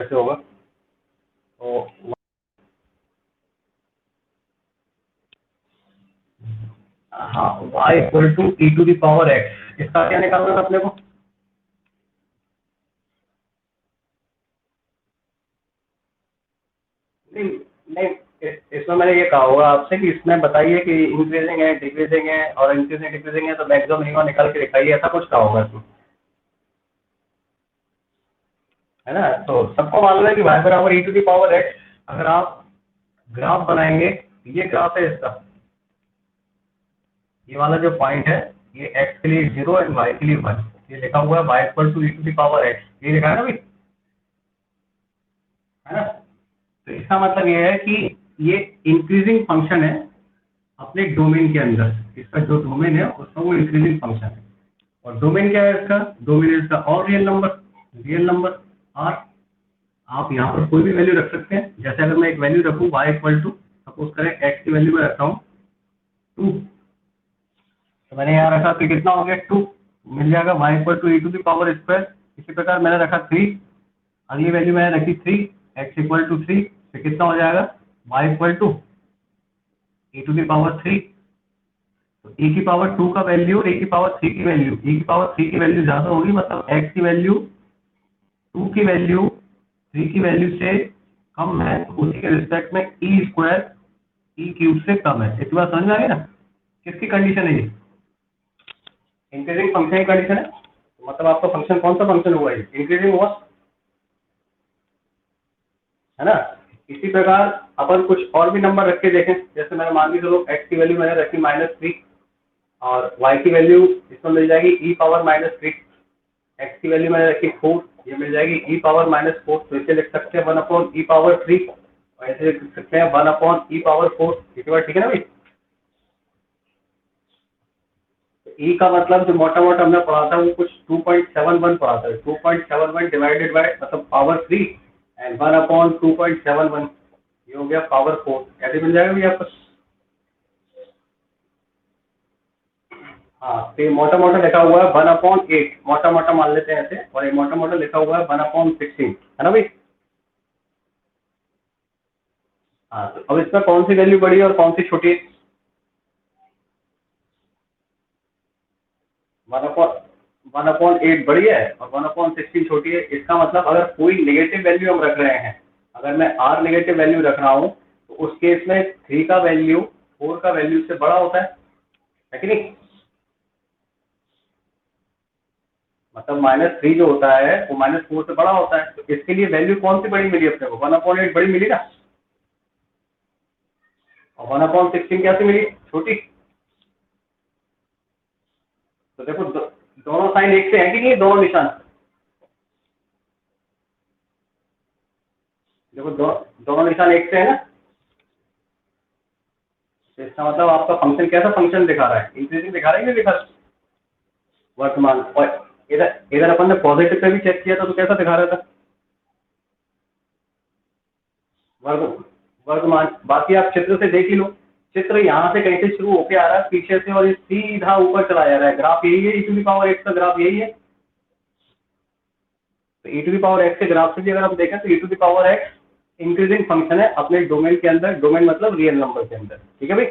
कैसे होगा? तो हाँ, y equal to e to the power x, इसका क्या निकालना था अपने को? नहीं नहीं, इसमें मैंने ये कहा होगा आपसे कि इसमें बताइए कि इंक्रीजिंग है, डिक्रीजिंग है, और इंक्रीजिंग डिक्रीजिंग है तो मैक्सिमम मिनिमम निकाल के दिखाइए, ऐसा कुछ कहा होगा इसमें, है ना? तो सबको मालूम है कि y बराबर ई टू दी पावर एक्स। अगर आप ग्राफ बनाएंगे, ये ग्राफ है इसका, ये वाला जो पॉइंट है, ये x के लिए 0 एंड y के लिए 1, ये लिखा हुआ है y equal to e to the power x, ये लिखा है ना भाई, है ना? तो इसका मतलब ये है कि ये इंक्रीजिंग फंक्शन है अपने डोमेन के अंदर, इसका जो डोमेन है उसका वो इंक्रीजिंग फंक्शन है। और डोमेन क्या है इसका? डोमेन इसका और रियल नंबर आर। आप यहाँ पर कोई भी वैल्यू रख सकते हैं, जैसे अगर मैं एक वैल्यू रखूँ y इक्वल टू, सपोज करें x की वैल्यू में रखता हूँ 2, तो मैंने यहाँ रखा तो कितना हो गया 2, मिल जाएगा y equal to e to the power square. इसी प्रकार मैंने रखा 3, अगली वैल्यू मैंने रखी 3, x इक्वल टू 3, तो कितना हो जाएगा y equal to e to the power 3। तो e की पावर 2 का वैल्यू और e की पावर 3 की वैल्यू, e की पावर 3 की वैल्यू ज्यादा होगी, मतलब x की वैल्यू 2 की वैल्यू 3 की वैल्यू से कम है, तो उसी के रिस्पेक्ट में ई स्क्वायर ई क्यूब से कम है। इतनी बात समझ में आ गई ना? किसकी कंडीशन है ये? इंक्रीजिंग फंक्शन की कंडीशन है। तो मतलब आपका फंक्शन कौन सा फंक्शन हुआ, ये इंक्रीजिंग हुआ, है ना? इसी प्रकार अपन कुछ और भी नंबर रख के देखें, जैसे मैंने मान ली चलो x की वैल्यू मैंने रखी -3, और y की वैल्यू इसमें मिल जाएगी e पावर -3, x की वैल्यू मैंने रखी 4, ये मिल जाएगी e पावर -4, तो इसे लिख सकते हैं 1/e⁻3, और ऐसे लिख सकते हैं 1/e⁻4। ठीक है ना भाई? ई का मतलब जो मोटा मोटा हमने पढ़ा था वो कुछ 2.71 पढ़ा था, 2.71 डिवाइडेड बाय मतलब पावर 3 एंड 1/2.71, ये हो गया पावर 4। कैसे मिल जाएगा भैया आपको? हाँ, तो ये मोटा मोटा लिखा हुआ है 1/8, मोटा मोटा मान लेते हैं ऐसे, और ये मोटा मोटा लिखा हुआ है 1/16, है ना भाई? हाँ, तो अब इसमें कौन सी वैल्यू बड़ी है और कौन सी छोटी है? 1/8 बड़ी है और 1/16 छोटी है। इसका मतलब अगर कोई नेगेटिव वैल्यू हम रख रहे हैं, अगर मैं आर नेगेटिव वैल्यू रख रहा हूँ, तो उस केस में 3 का वैल्यू 4 का वैल्यू से बड़ा होता है कि नहीं? मतलब -3 जो होता है वो -4 से बड़ा होता है, तो इसके लिए वैल्यू कौन सी बड़ी मिली अपने को? 1/8 बड़ी मिली ना, और 1/16 कैसे मिली? छोटी। तो देखो दोनों साइन एक से है कि नहीं, दोनों निशान, देखो दोनों निशान एक से है ना? तो इसका मतलब आपका फंक्शन कैसा फंक्शन दिखा रहा है? इंक्रीजिंग दिखा रहा है कि नहीं दिखा रहा? वर्तमान। और इधर इधर अपन ने पॉजिटिव पे भी चेक किया था, तो कैसा दिखा रहा था? वर्ग वर्तमान। बाकी आप चित्र से देख ही लो, चित्र यहाँ से कहीं से शुरू होके आ रहा है पीछे से, और ये सीधा ऊपर चला जा रहा है। ग्राफ यही है, e to the power x का ग्राफ यही है। तो e to the power x के ग्राफ से भी अगर हम देखें तो e to the power x increasing function है अपने डोमेन के अंदर, डोमेन मतलब रियल नंबर के अंदर। ठीक है भाई?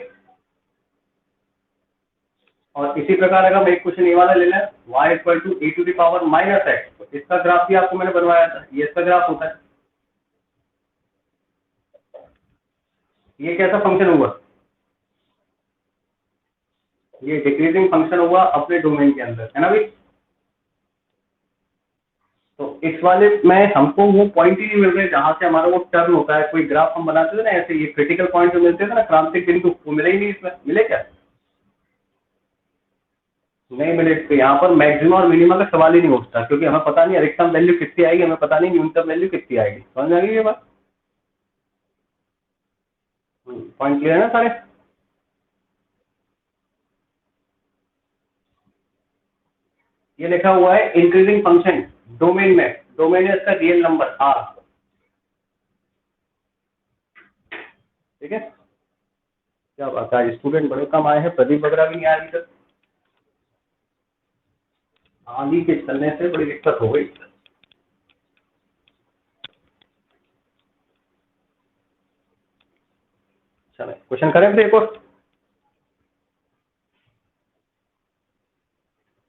और इसी प्रकार अगर हम एक क्वेश्चन ये वाला ले लें, y equal to e to the power -x, तो इसका ग्राफ भी आपको मैंने बनवाया था, ये इसका ग्राफ होता है। ये कैसा फंक्शन हुआ? ये डिक्रीजिंग फंक्शन हुआ अपने डोमेन के अंदर, है ना भाई? तो इस वाले में हमको वो पॉइंट ही नहीं मिल रहे जहां से हमारा वो टर्न होता है। कोई ग्राफ हम बनाते थे ना ऐसे, ये क्रिटिकल पॉइंट जो मिलते थे ना, क्रांतिक बिंदु, वो मिले ही नहीं। इसमें मिले क्या? नहीं मिले। तो यहाँ पर मैक्सिमम और मिनिमम का सवाल ही नहीं उठता, क्योंकि हमें पता नहीं अधिकतम वैल्यू कितनी आएगी, हमें पता नहीं न्यूनतम वैल्यू कितनी आएगी। समझ में आ गई ये बात? पॉइंट क्लियर है ना सारे? ये लिखा हुआ है इंक्रीजिंग फंक्शन डोमेन में, डोमेन है इसका रियल नंबर आर। ठीक है? क्या बात है, स्टूडेंट बड़े कम आए हैं, प्रदीप वगैरह भी नहीं आया अभी तक। आंधी के चलने से बड़ी दिक्कत हो गई। चलो क्वेश्चन करें फिर एक और।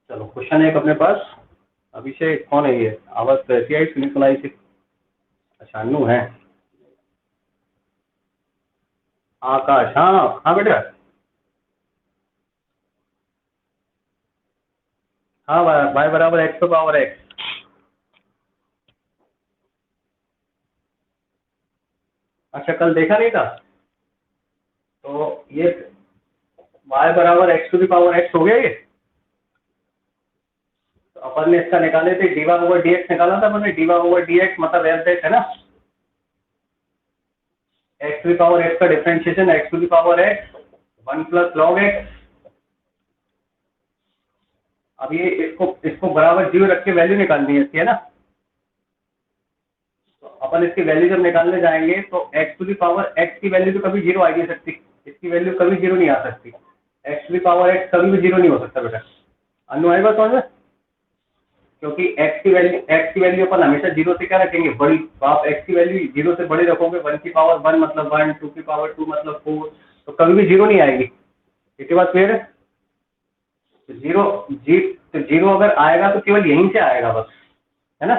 चलो क्वेश्चन एक अपने पास। अभिषेक कौन है ये? आवाज तो ऐसी आई सुनी सुनाई थी। अच्छा अन्नू है। आकाश, हाँ हाँ बेटा। हाँ y बराबर एक्स टू पावर एक्स। अच्छा कल देखा नहीं था। तो ये y बराबर x to the power x हो गया ये। तो अपन ने इसका निकाले थे d y over d x निकाला था अपन ने। D y over d x मतलब एफ डेश है ना। X to the power x का differentiation x to the power x 1 plus log x. अब ये इसको इसको बराबर जीरो रख के वैल्यू निकालनी है इसकी, है ना। तो अपन इसकी वैल्यू जब निकालने जाएंगे तो x to the power x की वैल्यू तो कभी जीरो आ नहीं सकती। इसकी वैल्यू कभी जीरो नहीं आ सकती। X to the power x कभी भी जीरो नहीं हो सकता बेटा। अनु आई बात समझ में? क्योंकि एक्स की वैल्यू अपन हमेशा जीरो से क्या रखेंगे, बड़ी। तो आप एक्स की वैल्यू जीरो से बड़ी रखोगे, 1 की पावर 1 मतलब 1, 2 की पावर 2 मतलब 4, तो कभी भी जीरो नहीं आएगी। इसके बात क्लियर है? तो जीरो अगर आएगा तो केवल यहीं से आएगा बस, है ना।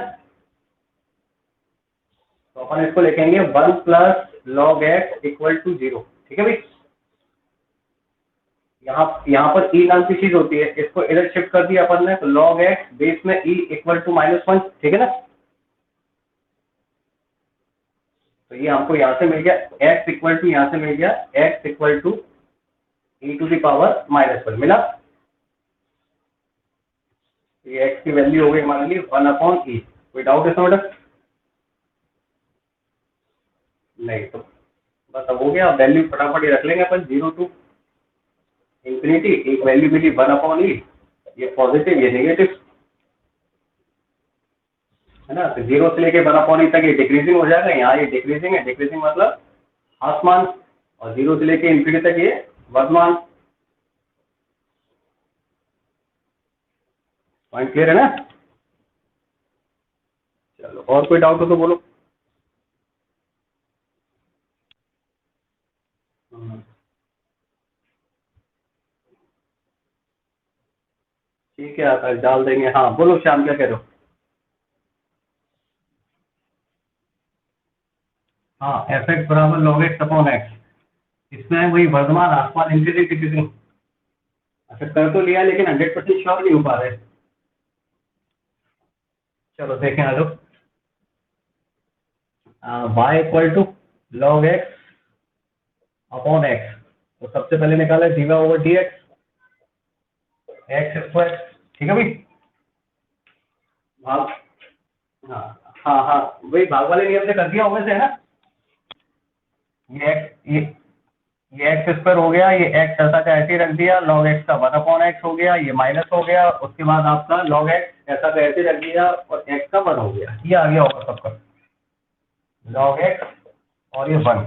तो अपन इसको लिखेंगे 1 plus log x equal to zero. ठीक है भाई। यहाँ पर ई नाम की चीज होती है, इसको इधर शिफ्ट कर दिया अपन ने, तो लॉग एक्स बेस में ई इक्वल टू -1। ठीक है ना। तो ये हमको यहाँ से मिल गया x इक्वल टू, यहाँ से मिल गया x equal to e to the power -1 मिला। ये x की वैल्यू हो गई हमारे लिए 1/e। कोई डाउट है इसमें बेटा? नहीं तो बस अब हो गया। वैल्यू फटाफट ये रख लेंगे अपन, 0 टू इंफिनिटी। एक वैल्यू मिली 1/e, ये पॉजिटिव ये नेगेटिव, है ना। तो 0 से लेके 1/e तक ये डिक्रीजिंग हो जाएगा। यहाँ ये डिक्रीजिंग है, डिक्रीजिंग मतलब आसमान। और 0 से लेके इंफिनिटी तक ये वर्धमान। पॉइंट क्लियर है ना? चलो और कोई डाउट हो तो बोलो। ठीक है आकाश डाल देंगे। हाँ बोलो श्याम क्या कह रहे हो? हाँ एफ एक्स बराबर लॉग एक्स अपॉन एक्स। इसमें वही वर्धमान आसमान इंक्रीजिंग डिक्रीजिंग। अच्छा कर तो लिया लेकिन 100% श्योर नहीं हो पा रहे। चलो देखें आ जाओ। Y equal to log x upon x. तो सबसे पहले निकाला d y over d x x square. ठीक है भाई। भाग, हाँ हाँ हाँ वही भाग वाले नियम से कर दिया होगा से, है ना। ये एक्स ये एक्स स्क्वायर हो गया, ये एक्स ऐसा का ऐसे ही रख दिया, लॉग एक्स का 1/x हो गया, ये माइनस हो गया, उसके बाद आपका लॉग एक्स ऐसा का ऐसे रख दिया और एक्स का 1 हो गया। ये आ गया होगा सबका लॉग एक्स और ये 1।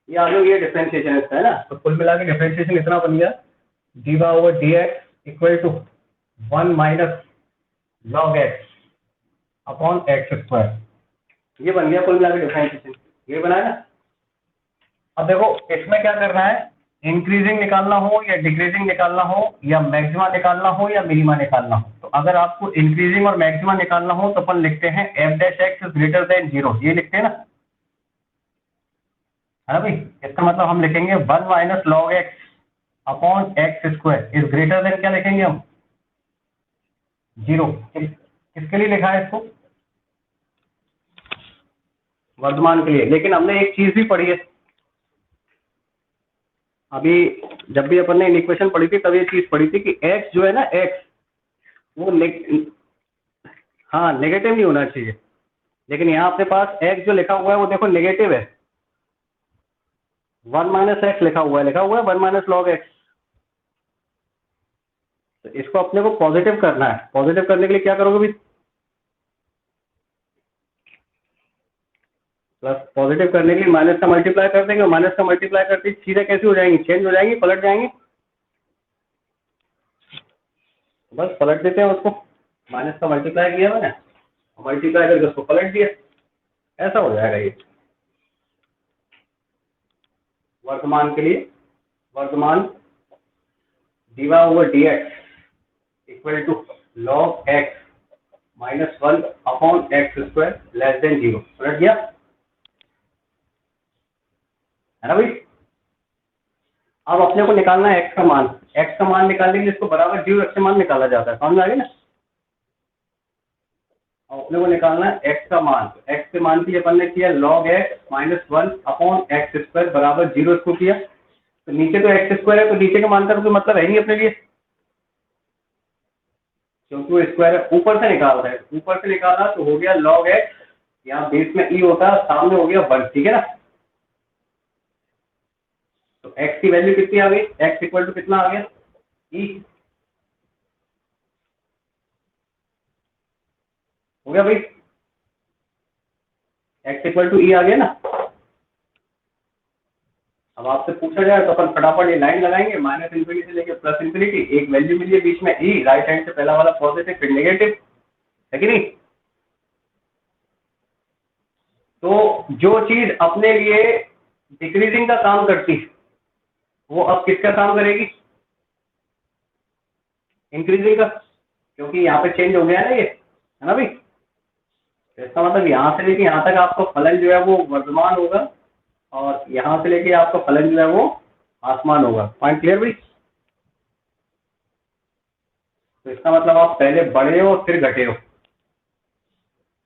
ये आ गया, ये डिफरेंशिएशन इसका, है ना। तो कुल मिला के डिफरेंशिएशन इतना बन गया d y over d x equal to 1 minus log x upon x square. ये बन गया कुल मिला के डिफरेंशिएशन। ये बना है ना। अब देखो इसमें क्या करना है, इंक्रीजिंग निकालना हो या डिक्रीजिंग निकालना हो या मैक्सिमा निकालना हो या मिनिमा निकालना हो। तो अगर आपको इंक्रीजिंग और मैक्सिमा निकालना हो तो अपन लिखते हैं F dash x is greater than 0। ये लिखते हैं ना, है ना भाई। इसका मतलब हम लिखेंगे 1 minus log x upon x square is greater than, क्या लिखेंगे हम, 0। किसके लिए लिखा है इसको? वर्धमान के लिए। लेकिन हमने एक चीज भी पढ़ी है अभी, जब भी अपन ने इक्वेशन पढ़ी थी तब ये चीज पढ़ी थी कि x जो है ना, x वो हाँ नेगेटिव नहीं होना चाहिए। लेकिन यहाँ अपने पास x जो लिखा हुआ है वो देखो नेगेटिव है। 1 माइनस एक्स लिखा हुआ है 1 माइनस लॉग एक्स। तो इसको अपने को पॉजिटिव करना है। पॉजिटिव करने के लिए क्या करोगे भाई? प्लस पॉजिटिव करने के लिए माइनस का मल्टीप्लाई कर देंगे। माइनस का मल्टीप्लाई करते सीधे कैसे हो जाएंगी, चेंज हो जाएंगी, पलट जाएंगी। बस पलट देते हैं उसको। माइनस का मल्टीप्लाई किया मैंने, मल्टीप्लाई करके उसको पलट दिया, ऐसा हो जाएगा ये। वर्तमान के लिए वर्तमान d y over d x equal to log x minus 1 upon x square less than 0। उलट गया है ना भाई। अब अपने को निकालना है एक्स का मान। एक्स का मान निकालने के लिए इसको बराबर 0 एक्स का मान निकाला जाता है, समझ आ गया ना। अब अपने को निकालना है एक्स का मान। एक्स के मान के लिए अपन ने किया log x minus 1 upon x square बराबर 0 इसको किया। तो नीचे तो एक्स स्क्वायर है तो नीचे के मान का तो कोई मतलब है नहीं अपने लिए, क्योंकि वो स्क्वायर है। ऊपर से निकाल रहे हैं, ऊपर से निकाला तो हो गया log x, यहाँ बेस में ई होता है, सामने हो गया 1, ठीक है ना। तो x की वैल्यू कितनी आ गई, x इक्वल टू कितना आ गया ई, हो गया भाई। x इक्वल टू ई आ गया ना। अब आपसे पूछा जाए तो अपन फटाफट ये लाइन लगाएंगे, माइनस इन्फिनिटी से लेकर प्लस इन्फिनिटी, एक वैल्यू मिली है बीच में ई, राइट हैंड से पहला वाला पॉजिटिव फिर नेगेटिव, है कि नहीं। तो जो चीज अपने लिए डिक्रीजिंग का काम करती है वो अब किसका काम करेगी, इंक्रीजिंग का, क्योंकि यहाँ पे चेंज हो गया है ना ये, है ना भाई। तो इसका मतलब यहाँ से लेके यहाँ तक आपका फलन जो है वो वर्तमान होगा और यहाँ से लेके आपका फलन जो है वो आसमान होगा। पॉइंट क्लियर भाई। तो इसका मतलब आप पहले बढ़े हो फिर घटे हो,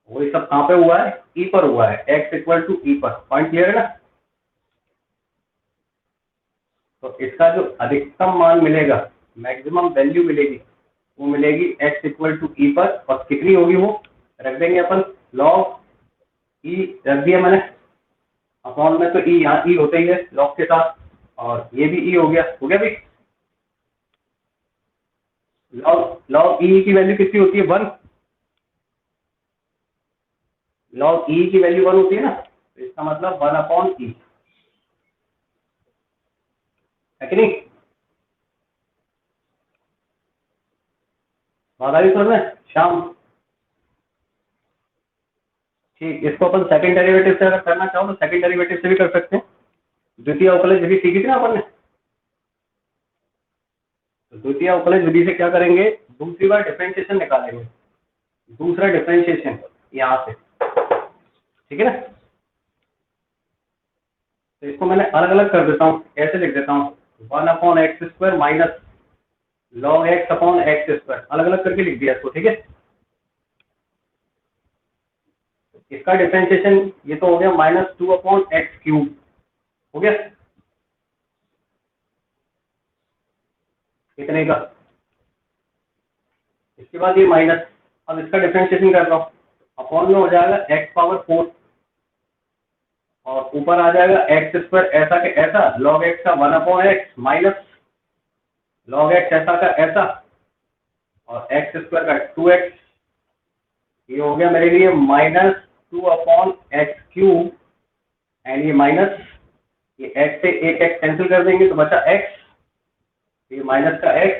वही सब कहाँ पे हुआ है, ई पर हुआ है, एक्स इक्वल टू ई पर। पॉइंट क्लियर है ना। तो इसका जो अधिकतम मान मिलेगा, मैक्सिमम वैल्यू मिलेगी, वो मिलेगी एक्स इक्वल टू ई पर। और कितनी होगी वो रख देंगे अपन, लॉग ई रख दिया मैंने, अपॉन में तो ई यहाँ ई होता ही है लॉग के साथ, और ये भी ई हो गया भाई। लॉग ई की वैल्यू कितनी होती है, 1। लॉग ई की वैल्यू 1 होती है ना, तो इसका मतलब 1 अपॉन ई, है कि नहीं। बात आ रही समझ में शाम। ठीक, इसको अपन सेकंड डेरिवेटिव से अगर करना चाहो तो सेकंड डेरिवेटिव से भी कर सकते हैं। द्वितीय अवकलज विधि सीखी थी ना अपन ने। तो द्वितीय अवकलज विधि से क्या करेंगे, दूसरी बार डिफरेंशिएशन निकालेंगे, दूसरा डिफरेंशिएशन यहाँ से, ठीक है ना। तो इसको मैंने अलग अलग कर देता हूँ, ऐसे लिख देता हूँ 1 upon x square minus log x upon x square, अलग अलग करके लिख दिया इसको, ठीक है। इसका डिफरेंशिएशन ये तो हो गया -2 अपॉन एक्स क्यूब, हो गया इतने का। इसके बाद ये माइनस, अब इसका डिफरेंशिएशन कर रहा हूँ, अपॉन में हो जाएगा एक्स पावर 4 और ऊपर आ जाएगा एक्स स्क्वायर ऐसा के ऐसा, लॉग एक्स का 1 upon x minus log x ऐसा का ऐसा और एक्स स्क्वायर का 2x, ये हो गया मेरे लिए -2 अपॉन एक्स क्यूब एंड ये माइनस, ये x से एक x कैंसिल कर देंगे तो बचा x, ये माइनस का x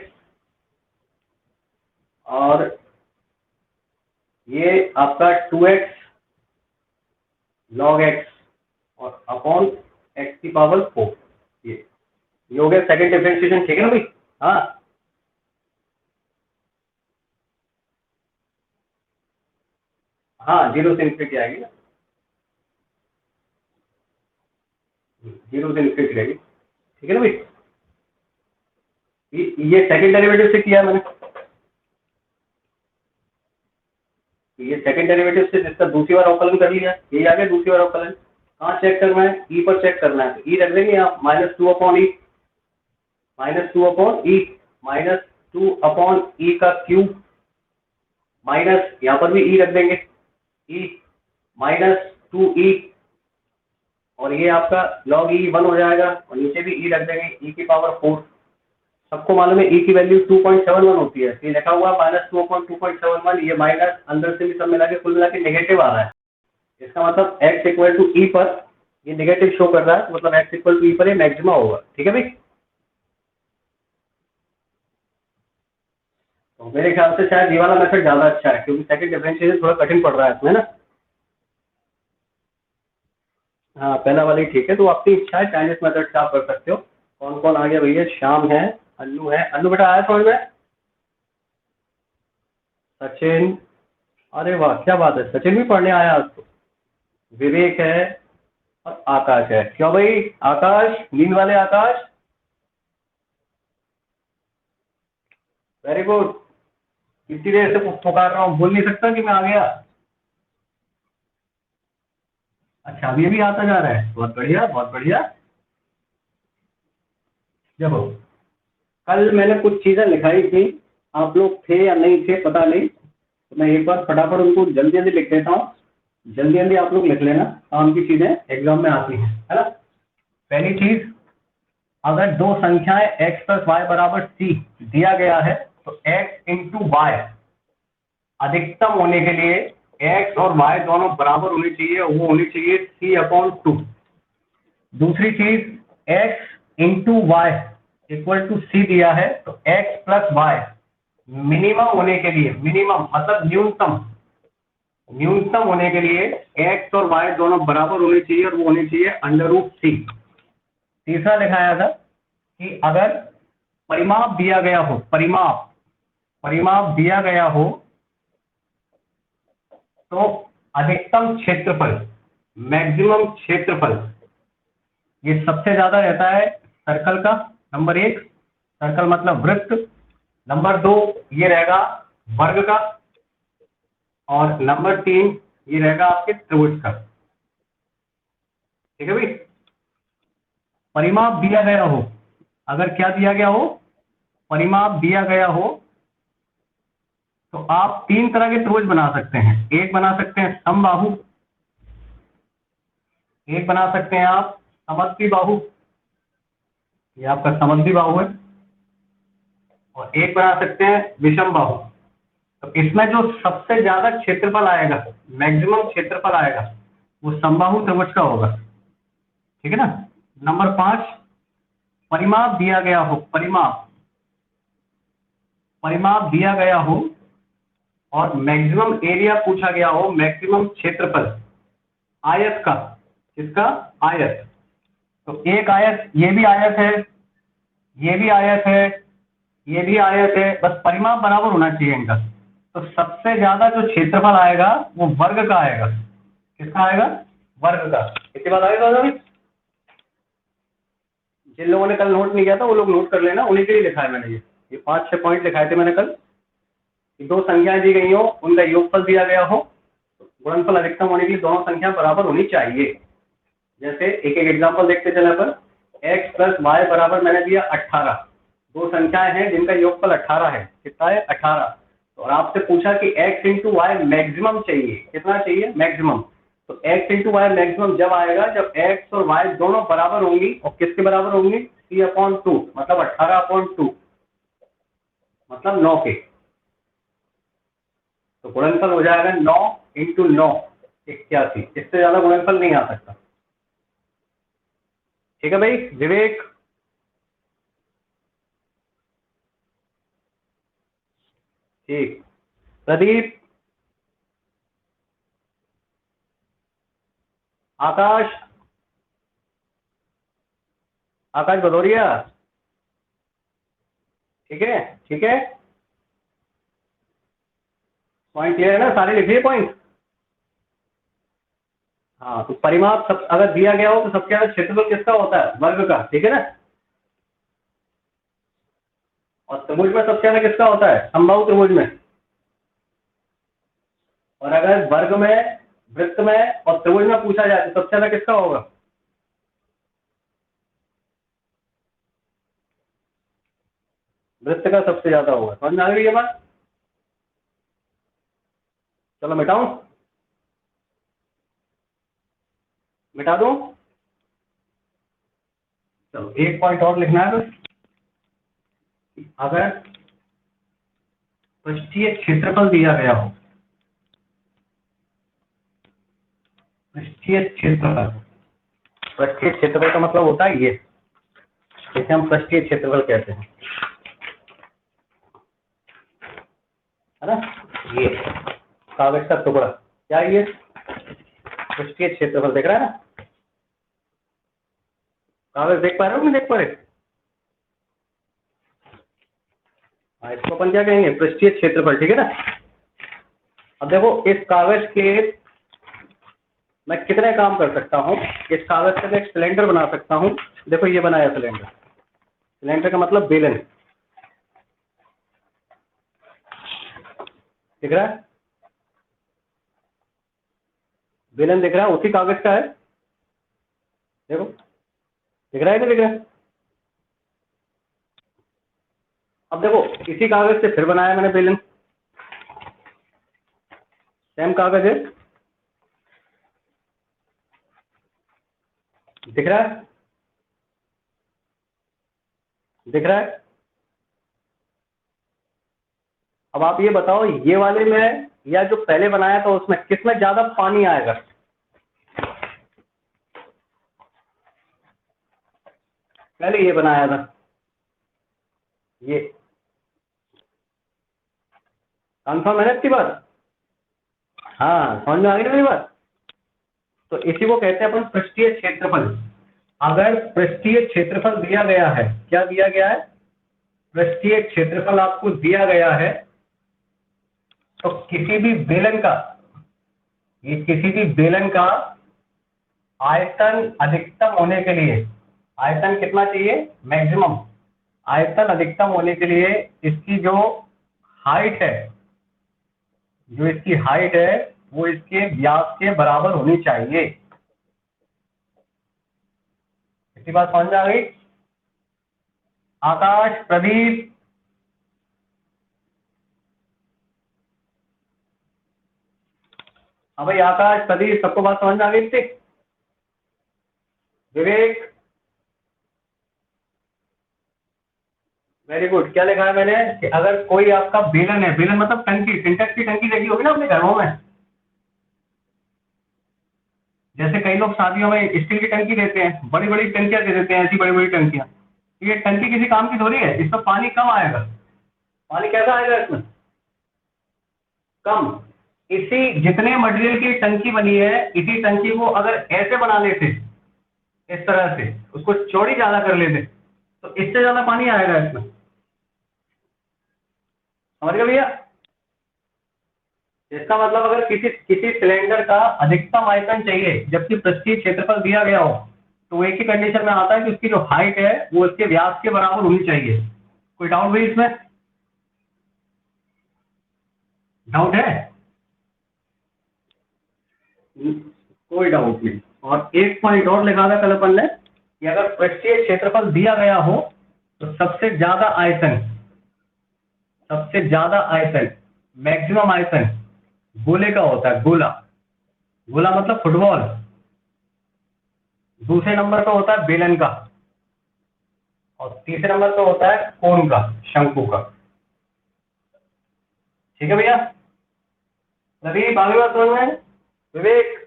और ये आपका 2x log x और अपॉन x की पावर 4, ये हो गया सेकंड डिफरेंशिएशन, ठीक है ना भाई। हाँ हाँ, 0 से इन्फिनिटी आएगी ना, 0 से इन्फिनिटी रहेगी, ठीक है ना भाई। ये सेकंड डेरिवेटिव से किया मैंने, ये सेकंड डेरिवेटिव से जिसका दूसरी बार अवकलन कर लिया, ये आ गया दूसरी बार अवकलन। कहाँ चेक करना है, ई पर चेक करना है, तो ई रख देंगे आप -2 अपॉन ई, -2 अपॉन ई, -2 अपॉन ई का क्यूब माइनस, यहाँ पर भी ई रख देंगे, ई -2e और ये आपका log e 1 हो जाएगा और नीचे भी e रख देंगे, e की पावर 4। सबको मालूम है e की वैल्यू 2.71 होती है, ये लिखा हुआ -2.2.71, ये माइनस अंदर से भी सब मिला के कुल मिला के नेगेटिव आ रहा है। इसका मतलब x इक्वल टू ई पर ये नेगेटिव शो कर रहा है, तो मतलब x इक्वल टू ई पर ये मैक्सिमा होगा, ठीक है भाई। तो मेरे ख्याल से शायद ये वाला मेथड ज्यादा अच्छा है, क्योंकि सेकंड डिफरेंशिएशन थोड़ा कठिन पड़ रहा है इसमें ना। हाँ पहला वाला ही ठीक है, तो अपनी इच्छा है, चाइनीज मेथड से आप कर सकते हो। कौन कौन आ गया भैया? श्याम है, अन्नू है। अन्नू बेटा आया समझ में? सचिन, अरे वाह क्या बात है, सचिन भी पढ़ने आया आज तो। विवेक है और आकाश है। क्यों भाई आकाश, नींद वाले आकाश? Very good. इतनी देर से पुकार रहा हूँ, बोल नहीं सकता कि मैं आ गया? अच्छा अभी अभी आता जा रहा है, बहुत बढ़िया बहुत बढ़िया। देखो कल मैंने कुछ चीजें लिखाई थी, आप लोग थे या नहीं थे पता नहीं, तो मैं एक बार फटाफट उनको जल्दी जल्दी लिख देता हूँ। जल्दी जल्दी आप लोग लिख लेना, काम की चीजें एग्जाम में आती हैं, है ना। पहली चीज, अगर दो संख्याएं x प्लस वाई बराबर c दिया गया है, तो x इंटू वाई अधिकतम होने के लिए x और y दोनों बराबर होनी चाहिए, वो होनी चाहिए c अपॉन टू। दूसरी चीज, x into y equal to c दिया है, तो x प्लस वाई मिनिमम होने के लिए, मिनिमम मतलब न्यूनतम, न्यूनतम होने के लिए x और y दोनों बराबर होने चाहिए, और वो होने चाहिए अंडर रूट सी। तीसरा लिखाया था कि अगर परिमाप दिया गया हो, परिमाप परिमाप दिया गया हो, तो अधिकतम क्षेत्रफल, मैक्सिमम क्षेत्रफल, ये सबसे ज्यादा रहता है सर्कल का। नंबर एक, सर्कल मतलब वृत्त। नंबर दो ये रहेगा वर्ग का। और नंबर तीन ये रहेगा आपके त्रिभुज का। ठीक है भाई। परिमाप दिया गया हो, अगर क्या दिया गया हो, परिमाप दिया गया हो, तो आप तीन तरह के त्रिभुज बना सकते हैं। एक बना सकते हैं समबाहु, एक बना सकते हैं आप समद्विबाहु, ये आपका समद्विबाहु है, और एक बना सकते हैं विषम बाहु। तो इसमें जो सबसे ज्यादा क्षेत्रफल आएगा, मैक्सिमम क्षेत्रफल आएगा, वो समबाहु त्रिभुज का होगा। ठीक है ना। नंबर पांच, परिमाप दिया गया हो, परिमाप परिमाप दिया गया हो और मैक्सिमम एरिया पूछा गया हो, मैक्सिमम क्षेत्रफल आयत का। किसका? आयत। तो एक आयत, ये भी आयत है, ये भी आयत है, ये भी आयत है, बस परिमाप बराबर होना चाहिए इनका। तो सबसे ज्यादा जो क्षेत्रफल आएगा वो वर्ग का आएगा। किसका आएगा? वर्ग का। इतनी बात आएगा अभी? जिन लोगों ने कल नोट नहीं किया था वो लोग नोट कर लेना, उन्हीं के लिए लिखा है मैंने ये 5-6 पॉइंट लिखाए थे मैंने कल। दो संख्याएं दी गई हो, उनका योगफल दिया गया हो, गुणनफल अधिकतम होने के लिए दोनों संख्या बराबर होनी चाहिए। जैसे एक एक एग्जांपल देखते चले पर, x प्लस वाई बराबर मैंने दिया 18। दो संख्याएं हैं जिनका योगफल 18 है। कितना है? 18। और आपसे पूछा कि x इंटू वाई मैक्सिमम चाहिए, कितना चाहिए? मैक्सिमम। तो x इंटू वाई मैक्सिमम जब आएगा जब x और y दोनों बराबर होंगी, और किसके बराबर होंगी? c अपॉन टू, मतलब 18/2, मतलब 9 के। तो गुणनफल हो जाएगा 9 इंटू 9, 81। इससे ज्यादा गुणनफल नहीं आ सकता। ठीक है भाई। विवेक, ठीक। प्रदीप, आकाश, आकाश भदौरिया, ठीक है ठीक है। पॉइंट क्लियर है ना? सारे लिख लिए पॉइंट? हाँ, तो परिमाप सब अगर दिया गया हो तो सबसे ज्यादा क्षेत्रफल किसका होता है? वर्ग का। ठीक है ना। और त्रिभुज में सबसे ज्यादा किसका होता है? समबाहु त्रिभुज में। और अगर वर्ग में, वृत्त में और त्रिभुज में पूछा जाए तो सबसे ज्यादा किसका होगा? वृत्त का सबसे ज्यादा होगा। समझ में आ गई ये बात? चलो मिटाऊं, मिटा दूं? चलो एक पॉइंट और लिखना है बस। अगर पृष्ठीय क्षेत्रफल दिया गया हो, पृष्ठीय क्षेत्रफल, पृष्ठीय क्षेत्रफल का मतलब होता है ये, जिसे हम पृष्ठीय क्षेत्रफल कहते हैं, है ना। ये कागज का टुकड़ा क्या है? ये पृष्ठीय क्षेत्रफल दिख रहा है ना। कागज देख पा रहे हो नहीं देख पा रहे? हाँ, इसको अपन क्या कहेंगे, पृष्ठीय क्षेत्रफल, ठीक है ना। अब देखो इस कागज के मैं कितने काम कर सकता हूँ, इस कागज से मैं एक सिलेंडर बना सकता हूँ। देखो ये बनाया सिलेंडर, सिलेंडर का मतलब बेलन, दिख रहा है? बेलन दिख रहा है, उसी कागज का है, देखो दिख रहा है कि दिख रहा है? अब देखो इसी कागज से फिर बनाया मैंने बेलन, सेम कागज है, दिख रहा है? दिख रहा है? अब आप ये बताओ, ये वाले में या जो पहले बनाया था उसमें किसमें ज्यादा पानी आएगा? पहले ये बनाया था, ये कंफर्म है ना इसकी बात? हाँ, समझ में आ गई ना मेरी बात? तो इसी को कहते हैं अपन पृष्ठीय क्षेत्रफल। अगर पृष्ठीय क्षेत्रफल दिया गया है, क्या दिया गया है, पृष्ठीय क्षेत्रफल आपको दिया गया है, तो किसी भी बेलन का, ये किसी भी बेलन का आयतन अधिकतम होने के लिए, आयतन कितना चाहिए, मैक्सिमम, आयतन अधिकतम होने के लिए इसकी जो हाइट है, जो इसकी हाइट है वो इसके व्यास के बराबर होनी चाहिए। इसी बात समझ में आ गई? आकाश, प्रदीप, हाँ भाई, आकाश, प्रदीप, सबको बात समझ में आ गई थी? विवेक, वेरी गुड। क्या लिखा है मैंने कि अगर कोई आपका बेलन है, बेलन मतलब टंकी, सिंटेक्स की टंकी देखी होगी ना अपने घरों में, जैसे कई लोग शादियों में स्टील की टंकी देते हैं, बड़ी बड़ी टंकियां दे देते हैं, ऐसी बड़ी बड़ी टंकियां। ये टंकी किसी काम की थोड़ी है, इसमें पानी कम आएगा। पानी कैसा आएगा इसमें, कम। इसी जितने मटेरियल की टंकी बनी है, इसी टंकी को अगर ऐसे बना लेते, इस तरह से उसको चौड़ी ज्यादा कर लेते, तो इससे ज्यादा पानी आएगा इसमें। समझ गए भैया? इसका मतलब अगर किसी किसी सिलेंडर का अधिकतम आयतन चाहिए जबकि पृष्ठीय क्षेत्रफल दिया गया हो, तो वो एक ही कंडीशन में आता है कि उसकी जो हाइट है वो उसके व्यास के बराबर होनी चाहिए। कोई डाउट भाई इसमें? डाउट है? कोई डाउट नहीं। और एक पॉइंट और लिखा था कल अपन ने कि अगर पृष्ठीय क्षेत्रफल दिया गया हो तो सबसे ज्यादा आयतन, मैक्सिमम आयतन गोले का होता है, गोला। गोला मतलब फुटबॉल। दूसरे नंबर पर होता है बेलन का, और तीसरे नंबर पर होता है कोन का, शंकु का। ठीक है भैया? रवि, आगे बात समझ में? विवेक,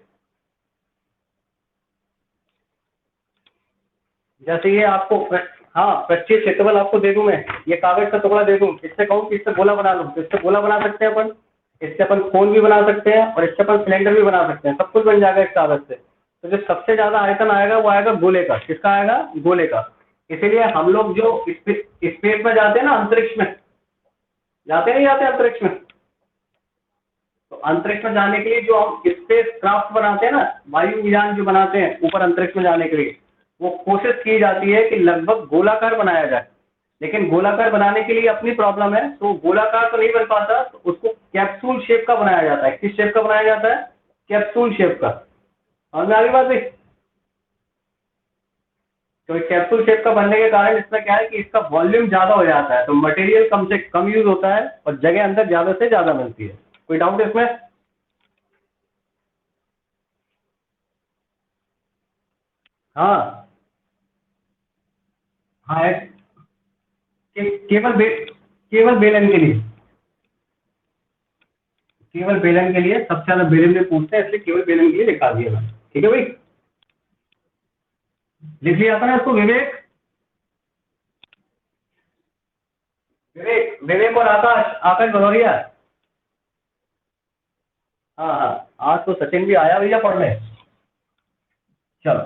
जैसे ये आपको हाँ, पृष्ठीय क्षेत्रफल आपको दे दूं मैं, ये कागज का टुकड़ा दे दूं, इससे कहूं कि इससे गोला बना लूं, तो इससे गोला बना सकते हैं अपन, इससे अपन कोन भी बना सकते हैं, और इससे अपन सिलेंडर भी बना सकते हैं, सब कुछ बन जाएगा इस कागज से। तो जो सबसे ज्यादा आयतन आएगा वो आएगा गोले का। किसका आएगा? गोले का। इसीलिए हम लोग जो स्पेस में जाते हैं ना, अंतरिक्ष में जाते नहीं जाते अंतरिक्ष में, तो अंतरिक्ष में जाने के लिए जो हम स्पेस क्राफ्ट बनाते हैं ना, वायुयान जो बनाते हैं ऊपर अंतरिक्ष में जाने के लिए, वो कोशिश की जाती है कि लगभग गोलाकार बनाया जाए। लेकिन गोलाकार बनाने के लिए अपनी प्रॉब्लम है, तो गोलाकार तो नहीं बन पाता, तो उसको कैप्सूल शेप का बनाया जाता है। किस शेप का बनाया जाता है? कैप्सूल शेप का। समझ में आ गई बात भाई? तो कैप्सूल शेप का बनने के कारण इसमें क्या है कि इसका वॉल्यूम ज्यादा हो जाता है, तो मटेरियल कम से कम यूज होता है और जगह अंदर ज्यादा से ज्यादा मिलती है। कोई डाउट इसमें? हाँ हाँ, केवल केवल बेलन के लिए, केवल बेलन के लिए सबसे ज्यादा बेलन में पूछते हैं, इसलिए केवल बेलन के लिए लिखा दिया मैंने। ठीक है भाई? लिख लिया था ना इसको? विवेक, विवेक और आकाश, आकाश भदौरिया। हाँ हाँ, आज तो सचिन भी आया भैया पढ़ने। चलो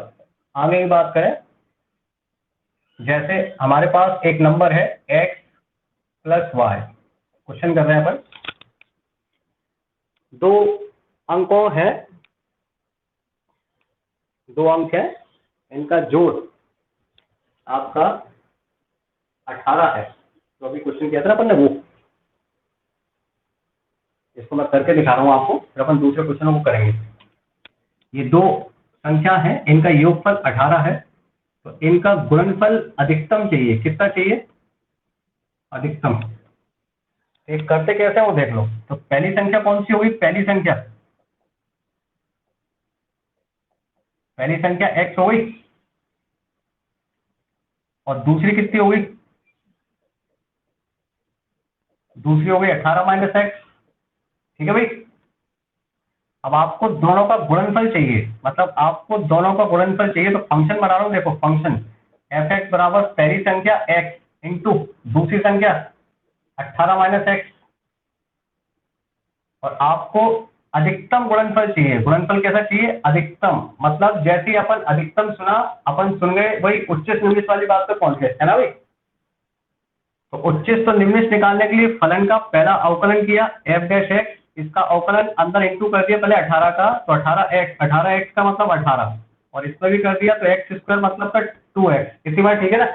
आगे की बात करें। जैसे हमारे पास एक नंबर है x प्लस वाई, क्वेश्चन कर रहे हैं अपन, दो अंकों है, दो अंक है, इनका जोड़ आपका 18 है। तो अभी क्वेश्चन किया था अपन ने, वो इसको मैं करके दिखा रहा हूं आपको, फिर अपन दूसरे क्वेश्चनों को करेंगे। ये दो संख्या है, इनका योगफल 18 है, तो इनका गुणनफल अधिकतम चाहिए। कितना चाहिए? अधिकतम। एक करते कैसे हैं वो देख लो। तो पहली संख्या कौन सी होगी? पहली संख्या x हो गई, और दूसरी कितनी होगी? दूसरी हो गई 18 माइनस एक्स। ठीक है भाई। अब आपको दोनों का गुणनफल चाहिए, मतलब आपको दोनों का गुणनफल चाहिए, तो फंक्शन बना रहा हूं, देखो फंक्शन एफ एक्स बराबर पहली संख्या x इंटू दूसरी संख्या 18 माइनस एक्स, और आपको अधिकतम गुणनफल चाहिए। गुणनफल कैसा चाहिए? अधिकतम। मतलब जैसे ही अपन अधिकतम सुना, अपन सुन गए वही उच्चिष्ट निम्निष्ट वाली बात पे पहुंच गए, है ना भाई। तो उच्चिष्ट तो निम्निष्ट निकालने के लिए फलन का पहला अवकलन किया एफ डैश एक्स, इसका अवकलन अंदर इंटू कर दिया पहले 18 का, तो 18x का मतलब 18, और इसमें भी कर दिया तो एक्स स्क्वायर मतलब का 2x। इतनी बार ठीक है ना?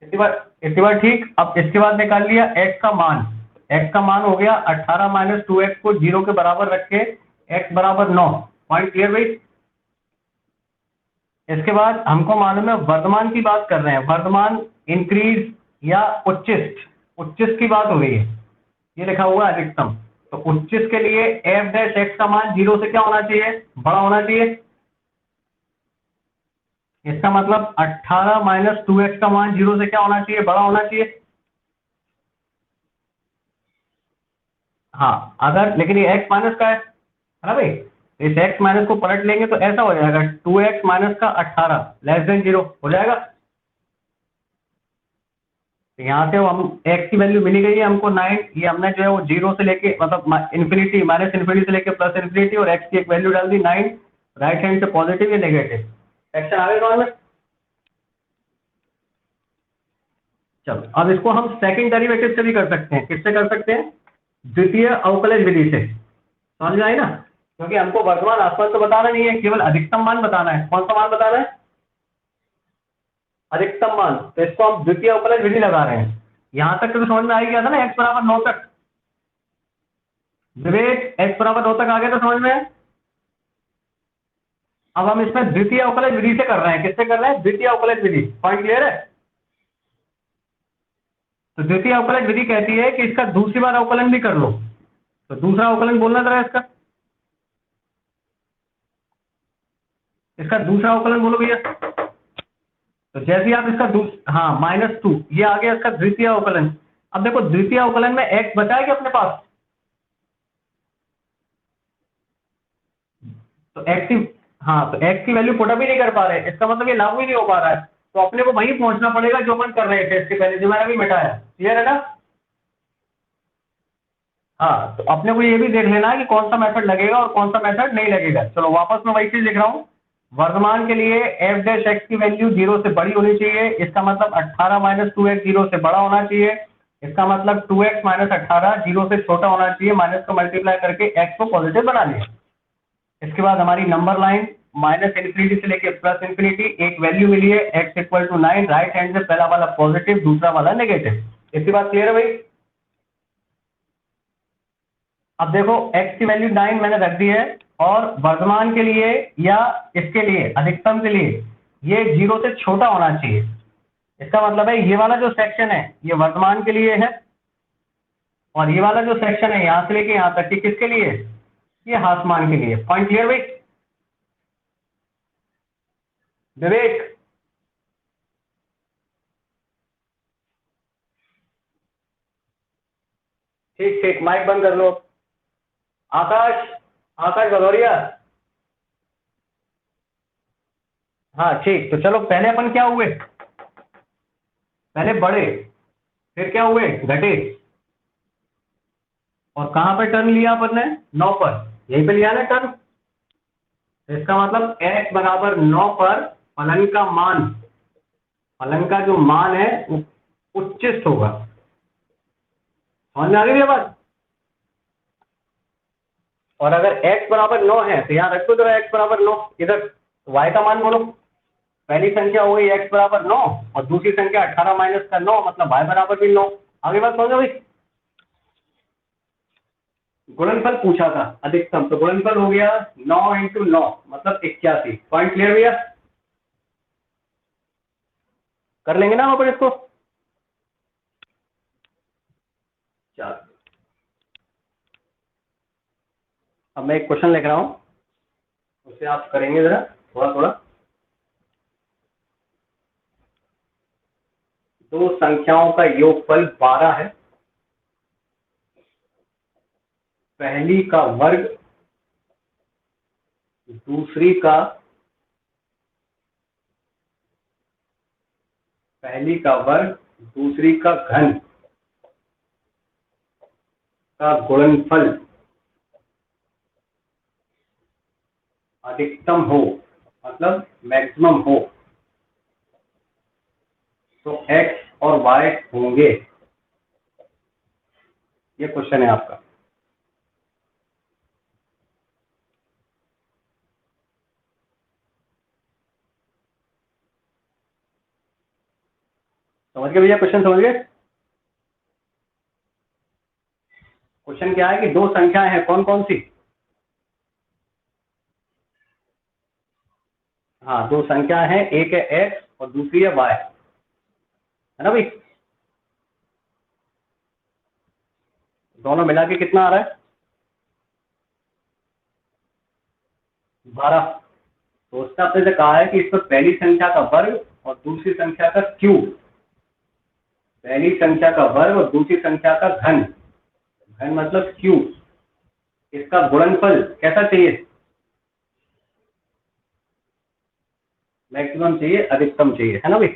इतनी बार ठीक। अब इसके बाद निकाल लिया x का मान। x का मान हो गया 18 माइनस 2x को 0 के बराबर रख के x बराबर 9। पॉइंट क्लियर भाई? इसके बाद हमको मालूम है वर्धमान की बात कर रहे हैं, वर्धमान इंक्रीज या उच्चिष्ट, उच्चिष्ट की बात हो रही है। ये लिखा हुआ है अधिकतम, तो उच्चिष्ट के लिए एफ डैश एक्स का मान 0 से क्या होना चाहिए? बड़ा होना चाहिए। इसका मतलब 18 माइनस 2x का मान 0 से क्या होना चाहिए? बड़ा होना चाहिए। हाँ, अगर लेकिन ये x माइनस का है ना भाई, इस x माइनस को पलट लेंगे तो ऐसा हो जाएगा 2x माइनस का 18 लेस देन 0 हो जाएगा। तो यहाँ से हम x की वैल्यू मिली गई है हमको 9, ये हमने जो है वो 0 से लेके मतलब इन्फिनिटी माइनस इन्फिनिटी से लेके प्लस इन्फिनिटी, और x की एक वैल्यू डाल दी 9, राइट हैंड से पॉजिटिव या नेगेटिव। सेक्शन आ गए समझ में? चलो अब इसको हम सेकंड डेरिवेटिव से भी कर सकते हैं। किससे कर सकते हैं? द्वितीय अवकलज विधि से। समझ में आई ना? क्योंकि हमको वर्तमान आसपास तो बताना नहीं है, केवल अधिकतम मान बताना है। कौन सा मान बताना है? अधिकतम मान। तो इसको हम द्वितीय अवकलज विधि लगा रहे हैं। यहां तक तो समझ में आ ही गया था ना, x बराबर 9 तक। विवेक, x बराबर 9 तक आ गया तो समझ में। अब हम इसमें द्वितीय अवकलज विधि से कर रहे हैं। किससे कर रहे हैं? द्वितीय अवकलज विधि। पॉइंट क्लियर है? तो द्वितीय अवकलज विधि कहती है कि इसका दूसरी बार अवकलन भी कर लो। तो दूसरा अवकलन बोलना जरा इसका, इसका दूसरा अवकलन बोलो भैया। तो जैसे ही आप इसका हाँ -2, ये आ गया इसका द्वितीय अवकलन। अब देखो द्वितीय अवकलन में x बचा है कि अपने पास? तो x की, हाँ तो x की वैल्यू पुट अप ही नहीं कर पा रहे, इसका मतलब ये लागू ही नहीं हो पा रहा है। तो अपने को वहीं पहुंचना पड़ेगा जो अपन कर रहे थे इसके पहले, जो मैंने अभी मिटाया। क्लियर है ना? हाँ, तो अपने को ये भी देख लेना है कि कौन सा मेथड लगेगा और कौन सा मेथड नहीं लगेगा। चलो वापस मैं वही चीज लिख रहा हूँ। वर्तमान के लिए एफ डैश एक्स की वैल्यू 0 से बड़ी होनी चाहिए, इसका मतलब 18 माइनस 2x 0 से बड़ा होना चाहिए। इसका मतलब 2x माइनस 18 0 से छोटा होना चाहिए। माइनस को मल्टीप्लाई करके x को पॉजिटिव बना लिया। इसके बाद हमारी नंबर लाइन माइनस इन्फिनिटी से लेके प्लस इन्फिनिटी, एक वैल्यू मिली है x equal to 9, right hand से पहला वाला पॉजिटिव, दूसरा वाला नेगेटिव। इसकी बात क्लियर है भाई? अब देखो x की वैल्यू 9 मैंने रख दी है, और वर्तमान के लिए या इसके लिए अधिकतम के लिए ये 0 से छोटा होना चाहिए। इसका मतलब है ये वाला जो सेक्शन है ये वर्तमान के लिए है, और ये वाला जो सेक्शन है यहां से लेके यहां तक, ये किसके लिए? ये हासमान के लिए। पॉइंट क्लियर भाई? विवेक, ठीक ठीक, माइक बंद कर लो। आकाश, आकाश भदौरिया, हाँ ठीक। तो चलो पहले अपन क्या हुए? पहले बढ़े, फिर क्या हुए? घटे, और कहां पे टर्न लिया अपन ने? 9 पर। यहीं पे लिया ना टर्न। इसका मतलब x बराबर 9 पर फलन का मान फलन का जो मान है वो उच्चिष्ट होगा। समझ में आ गई ये बात? और अगर x बराबर 9 है तो यहाँ रख दो जरा x बराबर 9, इधर y का मान बोलो। पहली संख्या हो गई x बराबर 9 और दूसरी संख्या 18 माइनस का 9 मतलब y बराबर भी 9। आगे बात समझो भाई। गुणनफल पूछा था अधिकतम, तो गुणनफल हो गया 9 इंटू 9 मतलब 81। पॉइंट क्लियर भैया? कर लेंगे ना हम अपन इसको। चलो अब मैं एक क्वेश्चन लिख रहा हूं, उसे आप करेंगे जरा थोड़ा थोड़ा। दो संख्याओं का योगफल 12 है। पहली का वर्ग दूसरी का पहली का वर्ग दूसरी का घन का गुणनफल अधिकतम हो मतलब मैक्सिमम हो तो x और y होंगे। ये क्वेश्चन है आपका। समझ गए भैया? क्वेश्चन समझ गए? क्वेश्चन क्या है कि दो संख्याएं हैं, कौन कौन सी? हाँ, दो संख्याएं हैं, एक है x और दूसरी है y, है ना भाई? दोनों मिला के कितना आ रहा है? 12। तो उसने अपने से कहा है कि इस पर पहली संख्या का वर्ग और दूसरी संख्या का क्यूब, पहली संख्या का वर्ग और दूसरी संख्या का घन, घन मतलब क्यूब, इसका गुणनफल कैसा चाहिए? मैक्सिमम चाहिए, अधिकतम चाहिए, है ना भाई?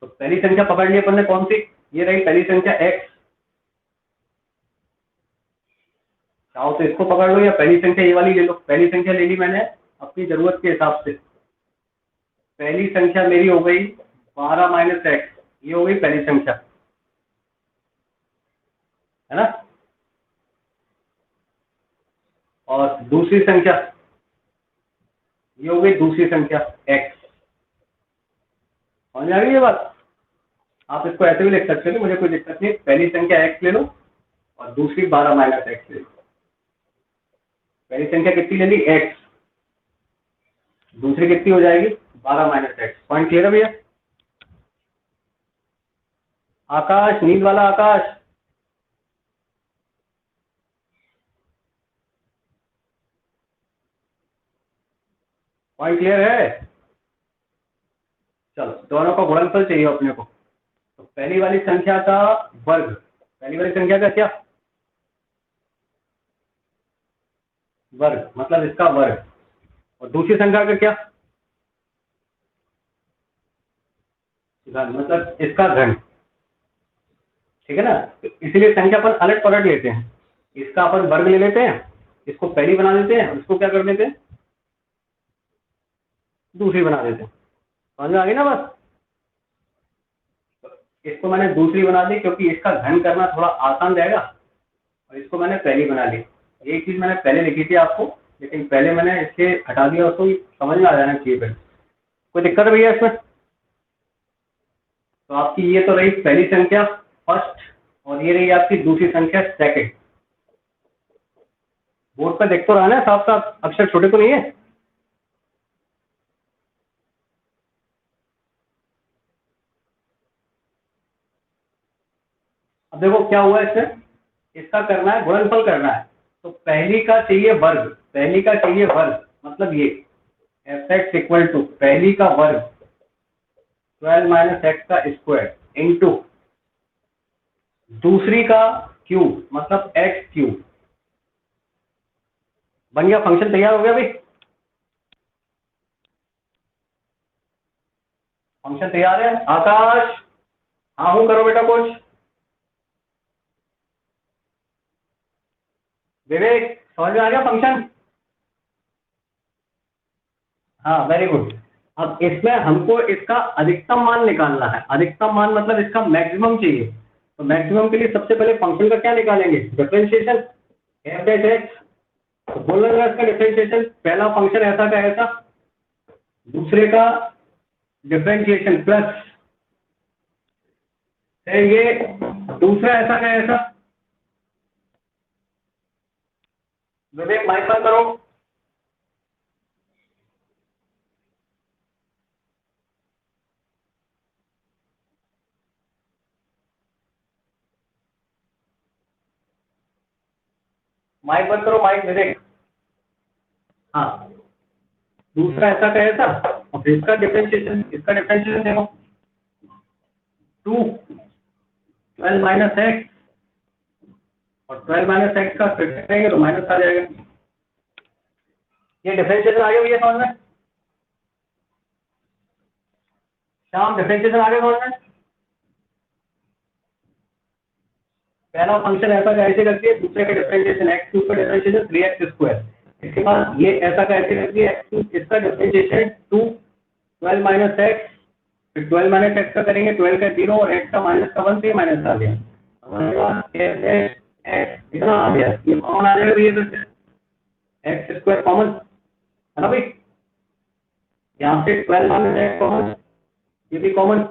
तो पहली संख्या पकड़ ली अपन ने, कौन सी? ये रही पहली संख्या x। चाहो तो इसको पकड़ लो या पहली संख्या ये वाली ले लो। पहली संख्या ले ली मैंने अपनी जरूरत के हिसाब से। पहली संख्या मेरी हो गई 12 माइनस एक्स, ये हो गई पहली संख्या, है ना? और दूसरी संख्या ये हो गई दूसरी संख्या x। समझ आ गई ये बात? आप इसको ऐसे भी लिख सकते हो, मुझे कोई दिक्कत नहीं। पहली संख्या x ले लो और दूसरी 12 माइनस एक्स ले लो। पहली संख्या कितनी ले ली? x। दूसरी कितनी हो जाएगी? 12 माइनस एक्स। पॉइंट क्लियर है भैया? आकाश, नींद वाला आकाश, पॉइंट क्लियर है? चलो, दोनों का गुणनफल चाहिए अपने को। तो पहली वाली संख्या का वर्ग, पहली वाली संख्या का क्या? वर्ग मतलब इसका वर्ग। और दूसरी संख्या का क्या? घन मतलब इसका घन। ठीक है ना? तो इसलिए संख्या अपन अलग पलट लेते हैं। इसका अपन वर्ग ले लेते हैं, इसको पहली बना देते हैं, उसको क्या कर देते हैं? दूसरी बना देते हैं। समझ में आ गई ना बात? इसको मैंने दूसरी बना दी क्योंकि इसका घन करना थोड़ा आसान रहेगा, और इसको मैंने पहली बना ली। एक चीज मैंने पहले लिखी थी आपको, लेकिन पहले मैंने इसके हटा दिया, उसको समझ में आ जाना चाहिए पहले। कोई दिक्कत है भैया इसमें? तो आपकी ये तो रही पहली संख्या फर्स्ट, और ये रही आपकी दूसरी संख्या सेकंड। बोर्ड पर देख तो रहा है ना साफ साफ, अक्षर छोटे तो नहीं है? अब देखो क्या हुआ इसमें, इसका करना है गुणनफल करना है। तो पहली का चाहिए वर्ग, पहली का चाहिए वर्ग मतलब ये एफ एक्स इक्वल टू पहली का वर्ग 12 माइनस एक्स का स्क्वायर इंटू दूसरी का क्यूब मतलब एक्स क्यूब। बन गया, फंक्शन तैयार हो गया भाई। फंक्शन तैयार है आकाश? हाँ हूं, करो बेटा कुछ। विवेक, समझ में आ गया फंक्शन? हाँ वेरी गुड। अब इसमें हमको इसका अधिकतम मान निकालना है। अधिकतम मान मतलब इसका मैक्सिमम चाहिए। तो मैक्सिमम के लिए सबसे पहले फंक्शन का क्या निकालेंगे? Differentiation F dash x. तो बोल रहा है इसका डिफरेंशिएशन, पहला फंक्शन ऐसा का ऐसा, दूसरे का डिफरेंशिएशन प्लस ये दूसरा ऐसा का ऐसा। विवेक माइक बंद करो। माइक बंद करो, माइक विवेक। हाँ, दूसरा ऐसा का ऐसा और फिर इसका डिफरेंशिएशन देखो, 2 12 माइनस एक्स और 12 माइनस एक्स का फिर करेंगे तो माइनस आ जाएगा। ये डिफरेंशिएशन आ गया भैया समझ में? शाम डिफरेंशिएशन आ गया समझ में? पहला फंक्शन ऐसा का ऐसे रखिए, दूसरे का डिफरेंशिएशन x2 का डिफरेंशिएशन 3x स्क्वायर। इसके बाद ये ऐसा का ऐसे रखिए, x2 इसका डिफरेंशिएशन 2 12 माइनस एक्स, फिर 12 माइनस एक्स का करेंगे, 12 का 0 और x का माइनस का 1 से माइनस आ गया। हमारे पास इतना आ गया, ये कॉमन आ जाएगा भैया, एक्स स्क्वायर कॉमन है ना भाई। यहाँ से 12 माइनस एक्स कॉमन, ये भी कॉमन।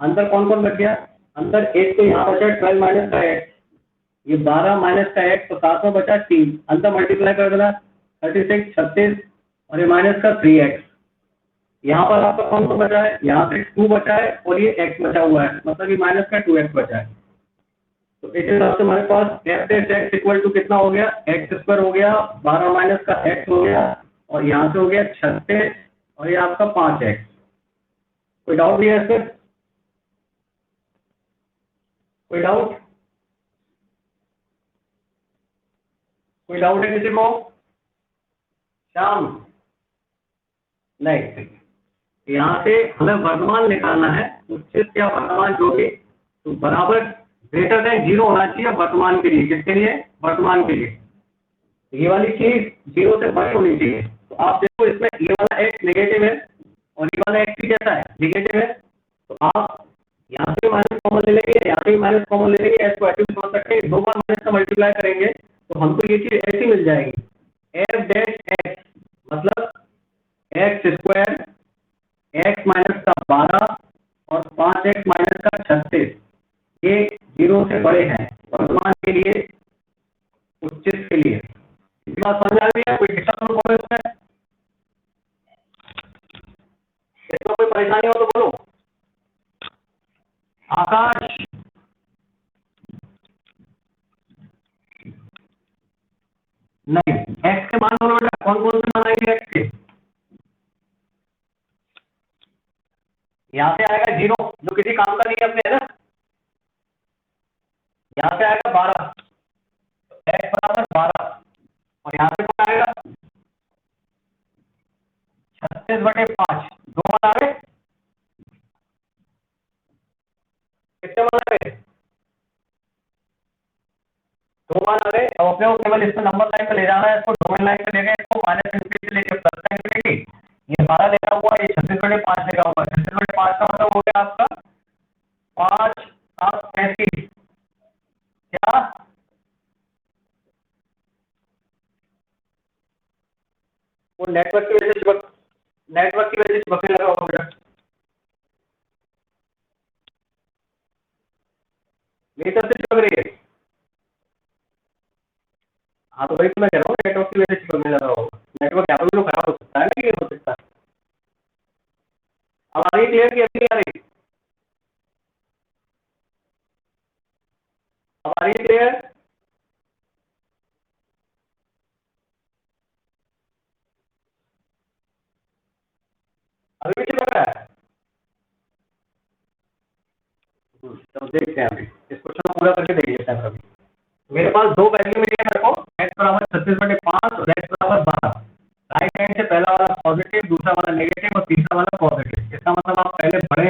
अंदर कौन कौन बच गया? अंदर एक तो यहाँ बचा 12 माइनस का एक्स, ये 12 माइनस का एक्स, तो साथ में बचा 3, अंदर मल्टीप्लाई कर देना 36 36 और ये माइनस का 3x। यहाँ पर आपका कौन सा बचा है? यहाँ पे 2 बचा है और ये x बचा हुआ है, मतलब ये माइनस का 2x बचा है। तो इस हिसाब से हमारे पास f dash x equal to कितना हो गया? एक्स स्क्वायर हो गया, 12 माइनस का x हो गया और यहाँ से हो गया 36 और ये आपका 5x। कोई डाउट नहीं है इस पर? कोई डाउट? कोई डाउट है किसी को? श्याम नहीं, यहाँ से हमें वर्तमान निकालना है, उचित या वर्तमान जो भी, तो बराबर ग्रेटर देन 0 होना चाहिए वर्तमान के लिए। किसके लिए? वर्तमान के लिए। ये वाली चीज 0 से बड़ी होनी चाहिए। तो आप देखो इसमें ये वाला x नेगेटिव है और ये वाला x भी कैसा है? नेगेटिव है। तो आप यहाँ से माइनस कॉमन ले लेंगे, यहाँ से माइनस कॉमन ले लेंगे, x को ऐसे भी समझ सकते हैं, 2 बार माइनस का मल्टीप्लाई करेंगे तो हमको ये चीज ऐसी मिल जाएगी, एफ डैश एक्स मतलब एक्स स्क्वायर x माइनस का 12 और 5x माइनस का 36, ये 0 से बड़े हैं वर्तमान के लिए, उचित के लिए। इस बात समझ आ रही है? कोई दिक्कत हो बोलो इसमें? इसमें कोई परेशानी हो तो बोलो। आकाश नहीं, x के मान बोलो बेटा, कौन कौन से मान आएंगे x के? यहाँ से आएगा 0 जो किसी काम का नहीं है अपने, है ना। यहाँ से आएगा 12, x बराबर 12 और यहाँ से क्या आएगा? 36/5, 2 मान आ गए। कितने मान आ गए? 2 मान आ गए। अब अपने को केवल इसको नंबर लाइन पे ले जाना है, इसको डोमेन लाइन पे ले गए, इसको माइनस इनफिनिटी से लेकर प्लस लाइन पे लेंगे। ये 12 लेना हुआ, ये 36/5 लेगा हुआ। 36/5 का मतलब हो गया आपका 5 7 35, क्या? वो नेटवर्क की वजह से चिपकने लगा होगा बेटा। मेरी तरफ से चिपक रही है। हाँ तो वही तो मैं कह रहा हूँ, नेटवर्क की वजह से चिपकने लगा होगा। नेटवर्क यहाँ पर भी तो खराब हो सकता है ना, कि हो सकता है। अब आ रही क्लियर की अभी नहीं आ रही? अब आ रही क्लियर? अभी भी चिपक रहा है? तो देखते हैं अभी इस क्वेश्चन को पूरा करके देख लेते हैं अभी। मेरे पास दो वैल्यू मिली है मेरे को, x बराबर 36/5 और x बराबर 12। राइट हैंड से पहला वाला पॉजिटिव, दूसरा वाला नेगेटिव और तीसरा वाला पॉजिटिव। इसका मतलब आप पहले बड़े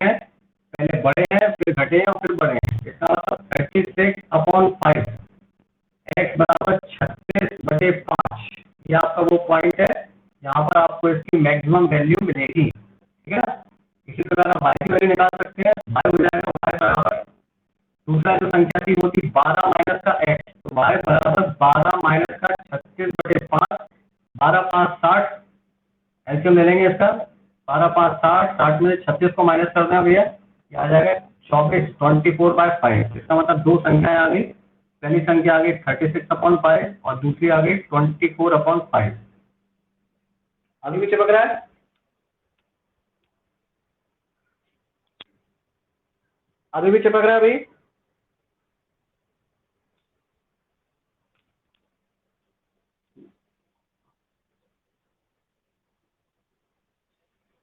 हैं फिर घटे हैं और फिर बढ़े हैं। इसका मतलब 36/5, x बराबर 36/5, ये आपका वो पॉइंट है जहाँ पर आपको इसकी मैक्सिमम वैल्यू मिलेगी। ठीक है ना। इसी प्रकार आप y की वैल्यू निकाल सकते हैं, y हो जाएगा y बराबर, दूसरा जो संख्या थी वो थी 12 माइनस का x, तो y बराबर 12 माइनस का 36/5, 12 5 60, एलसीएम ले लेंगे इसका, 12 5 60, 60 में 36 को माइनस करना भैया, ये आ जाएगा 24, 24/5। इसका मतलब दो संख्याएं आ गई, पहली संख्या आ गई 36/5 और दूसरी आ गई 24/5। अभी भी चिपक रहा है? अभी भी चिपक रहा है भाई?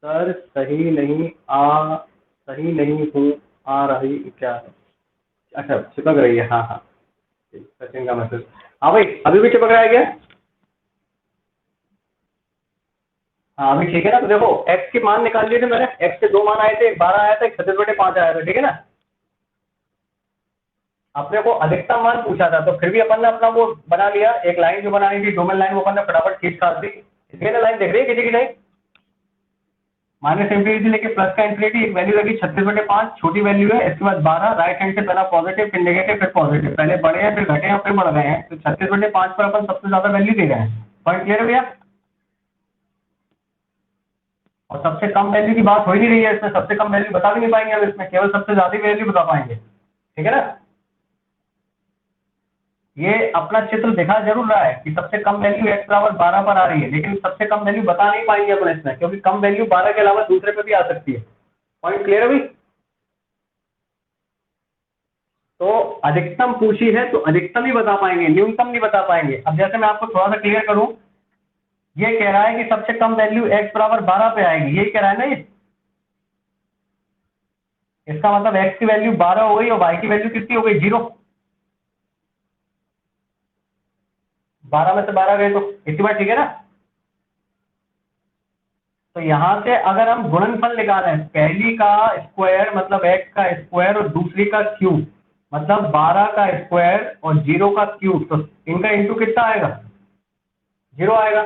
सर सही नहीं हूँ, आ रही क्या है? अच्छा चिपक रही है, हाँ हाँ, सचिन का मैसेज। हाँ भाई अभी भी चिपक रहा है क्या? हाँ अभी ठीक है ना। तो देखो x के मान निकाल लिए थे मैंने, x के दो मान आए थे, एक 12 आया था, एक 36/5 आया था, ठीक है ना। अपने को अधिकतम मान पूछा था, तो फिर भी अपन ने अपना वो बना लिया, एक लाइन जो बनानी थी डोमेन लाइन, वो अपन ने फटाफट खींच काट दी। इसलिए ना लाइन देख रही है किसी की नहीं, माइनस इंफिनिटी लेके प्लस का इंफिनिटी, एक वैल्यू लगी 36/5, छोटी वैल्यू है, इसके बाद 12, राइट हैंड से पहला पॉजिटिव फिर नेगेटिव फिर पॉजिटिव, पहले बढ़े हैं फिर घटे हैं फिर बढ़ गए हैं, तो 36/5 पर अपन सबसे ज्यादा वैल्यू दे रहे हैं। पॉइंट क्लियर है भैया? और सबसे कम वैल्यू की बात हो ही नहीं रही है इसमें, सबसे कम वैल्यू बता भी नहीं पाएंगे अब इसमें, केवल सबसे ज्यादा वैल्यू बता पाएंगे, ठीक है ना। ये अपना चित्र दिखा जरूर रहा है कि सबसे कम वैल्यू x बराबर 12 पर आ रही है, लेकिन सबसे कम वैल्यू बता नहीं पाएंगे अपन इसमें, क्योंकि कम वैल्यू 12 के अलावा दूसरे पे भी आ सकती है। पॉइंट क्लियर है भाई? तो अधिकतम पूछी है तो अधिकतम ही बता पाएंगे, न्यूनतम नहीं बता पाएंगे। अब जैसे मैं आपको थोड़ा सा क्लियर करूं, ये कह रहा है कि सबसे कम वैल्यू x बराबर 12 पे आएगी, यही कह रहा है ना ये। इसका मतलब x की वैल्यू 12 हो गई और y की वैल्यू कितनी हो गई? 0। 12 में से 12 गए तो इतनी बार, ठीक है ना। तो यहां से अगर हम गुणनफल निकालें, पहली का स्क्वायर मतलब x का स्क्वायर और दूसरी का क्यूब मतलब 12 का स्क्वायर और 0 का क्यूब, तो इनका इंटू कितना आएगा? 0 आएगा।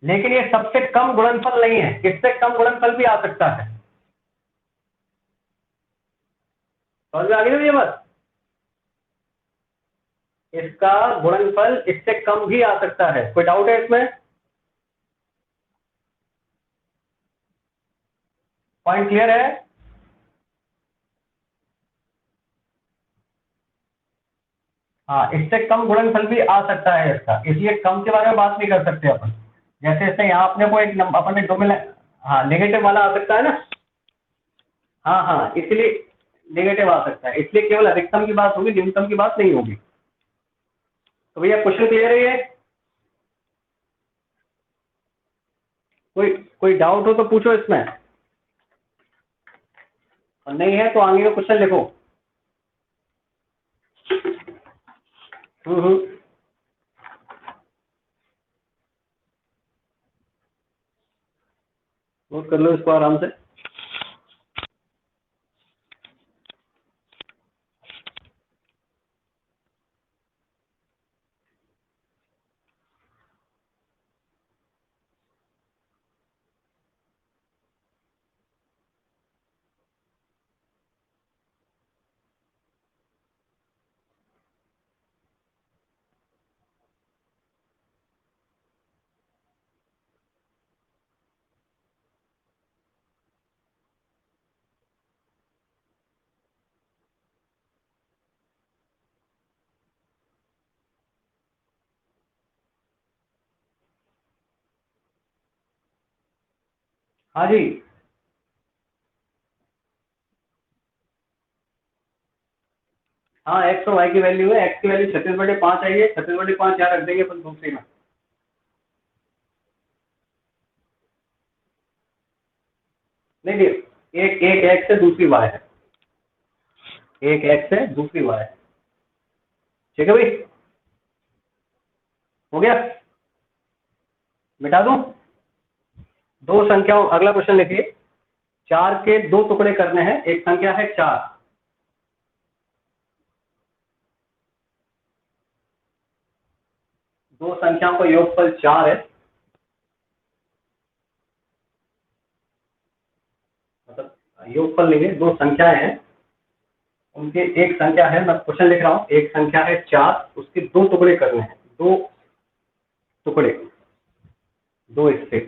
लेकिन ये सबसे कम गुणनफल नहीं है, इससे कम गुणनफल भी आ सकता है। समझ में आ गई ना ये बात? इसका गुणनफल इससे कम भी आ सकता है, कोई डाउट है इसमें? पॉइंट क्लियर है? हाँ इससे कम गुणनफल भी आ सकता है इसका, इसलिए कम के बारे में बात नहीं कर सकते अपन। जैसे इससे यहाँ अपने को एक नंबर अपन ने डोमेन, हाँ नेगेटिव वाला आ सकता है ना। हाँ हाँ इसलिए नेगेटिव आ सकता है, इसलिए केवल अधिकतम की बात होगी, न्यूनतम की बात नहीं होगी। तो भैया क्वेश्चन क्लियर है ये? कोई कोई डाउट हो तो पूछो इसमें, और नहीं है तो आगे का क्वेश्चन लिखो। हम्म। नोट कर लो इसको आराम से। हाँ जी। हाँ एक्स और वाई की वैल्यू है, एक्स की वैल्यू 36/5 आई है, 36/5 यहाँ रख देंगे अपन दूसरी में। नहीं नहीं, एक एक एक्स है दूसरी वाई है, एक एक्स है दूसरी वाई है, ठीक है भाई। हो गया? मिटा दूं? दो संख्याओं, अगला क्वेश्चन लिखिए। चार के दो टुकड़े करने हैं, एक संख्या है 4, दो संख्याओं का योगफल 4 है, योगफल लेंगे, दो संख्याएं हैं, उनके एक संख्या है, मैं क्वेश्चन लिख रहा हूँ, एक संख्या है 4, उसके दो टुकड़े करने हैं, दो टुकड़े, दो हिस्से।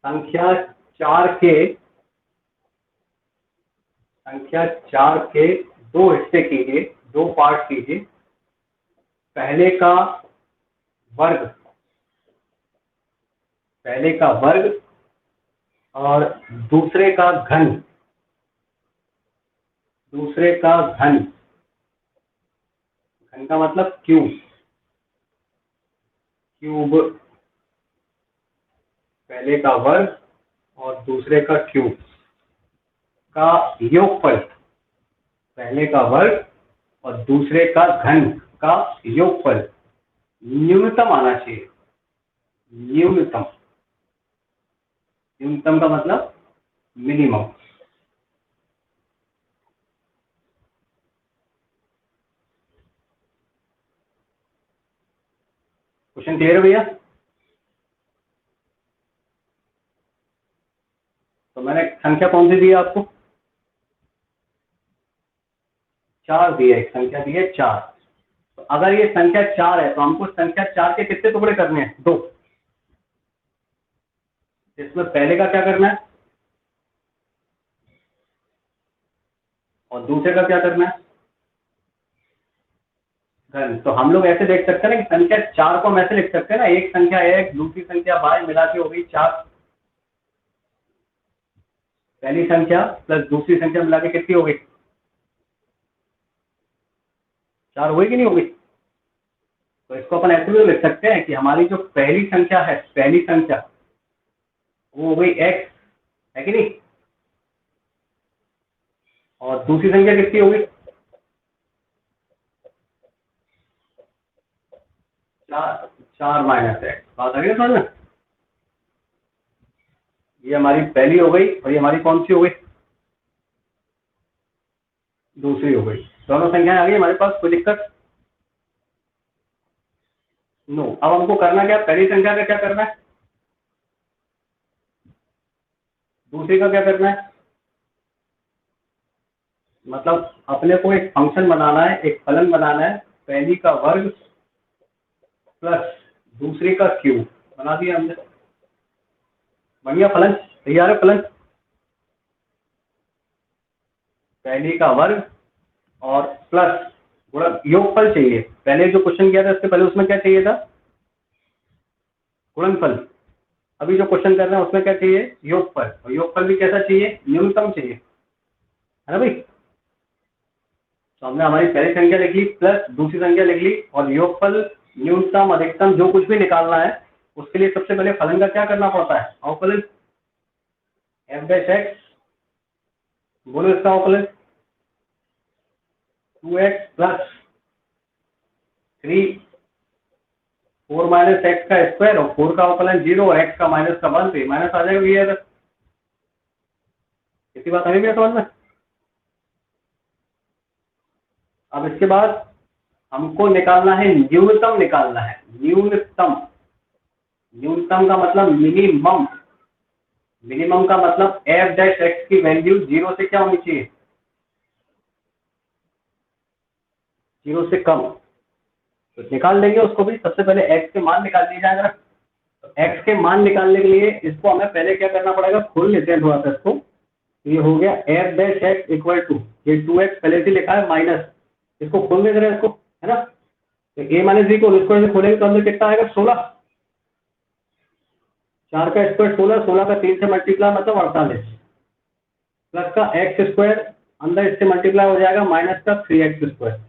संख्या 4 के दो हिस्से कीजिए, दो पार्ट कीजिए। पहले का वर्ग और दूसरे का घन, घन का मतलब क्यूब, पहले का वर्ग और दूसरे का क्यूब का योगफल, पहले का वर्ग और दूसरे का घन का योगफल न्यूनतम आना चाहिए। न्यूनतम का मतलब मिनिमम। क्वेश्चन क्लियर है भैया? तो मैंने संख्या कौन सी दी है आपको? 4 दी है, एक संख्या दी है 4। तो अगर ये संख्या 4 है तो हमको संख्या 4 के कितने टुकड़े करने हैं? 2। इसमें पहले का क्या करना है और दूसरे का क्या करना है? घन। तो हम लोग ऐसे देख सकते हैं ना कि संख्या 4 को हम ऐसे लिख सकते हैं ना, एक संख्या x दूसरी संख्या y मिला के हो गई 4। पहली संख्या प्लस दूसरी संख्या मिला के कितनी हो गई? 4 हुई कि नहीं होगी? तो इसको अपन ऐसे भी लिख सकते हैं कि हमारी जो पहली संख्या है, वो हो गई x, है कि नहीं? और दूसरी संख्या कितनी होगी? 4 माइनस एक्स। बात आ गई समझ में? ये हमारी पहली हो गई और ये हमारी कौन सी हो गई? दूसरी हो गई। दोनों संख्याएं आ गई हमारे पास, कोई दिक्कत? नो। अब हमको करना क्या? पहली संख्या का क्या करना है, दूसरी का क्या करना है? मतलब अपने को एक फंक्शन बनाना है, एक फलन बनाना है, पहली का वर्ग प्लस दूसरी का क्यूब। बना दिया हमने, बढ़िया फलन तैयार है। फलन पहली का वर्ग और प्लस गुणन, योगफल चाहिए। पहले जो क्वेश्चन किया था इससे पहले उसमें क्या चाहिए था? गुणनफल। अभी जो क्वेश्चन कर रहे हैं उसमें क्या चाहिए? योगफल। और योगफल भी कैसा चाहिए? न्यूनतम चाहिए, है ना भाई? तो हमने हमारी पहली संख्या लिख ली प्लस दूसरी संख्या लिख ली, और योगफल न्यूनतम अधिकतम जो कुछ भी निकालना है उसके लिए सबसे पहले फलन का क्या करना पड़ता है? अवकलन। एफ डैश एक्स, बोलो इसका अवकलन। 2x प्लस 3 4 माइनस एक्स का स्क्वायर, और 4 का अवकलन 0 और x का माइनस का 1, तो माइनस आ जाएगा भैया इधर। इसी बात हमें भी समझ में। अब इसके बाद हमको निकालना है न्यूनतम, निकालना है न्यूनतम। न्यूनतम का मतलब मिनिमम। मिनिमम का मतलब एफ डैश एक्स की वैल्यू 0 से क्या होनी चाहिए? 0 से कम। तो निकाल लेंगे उसको भी। सबसे पहले x के मान निकाल लिए जाएगा। तो x के मान निकालने के लिए इसको हमें पहले क्या करना पड़ेगा? खोल लेते हैं थोड़ा सा इसको। ये हो गया f dash x equal to, ये 2x पहले से लिखा है माइनस, इसको खोल देते हैं इसको, है ना? तो a माइनस बी को इसको ऐसे खोलेंगे तो अंदर कितना आएगा? 16। 4 का स्क्वायर 16, 16 का 3 से मल्टीप्लाई मतलब 48, प्लस का एक्स स्क्वायर अंदर इससे मल्टीप्लाई हो जाएगा माइनस का 3x स्क्वायर,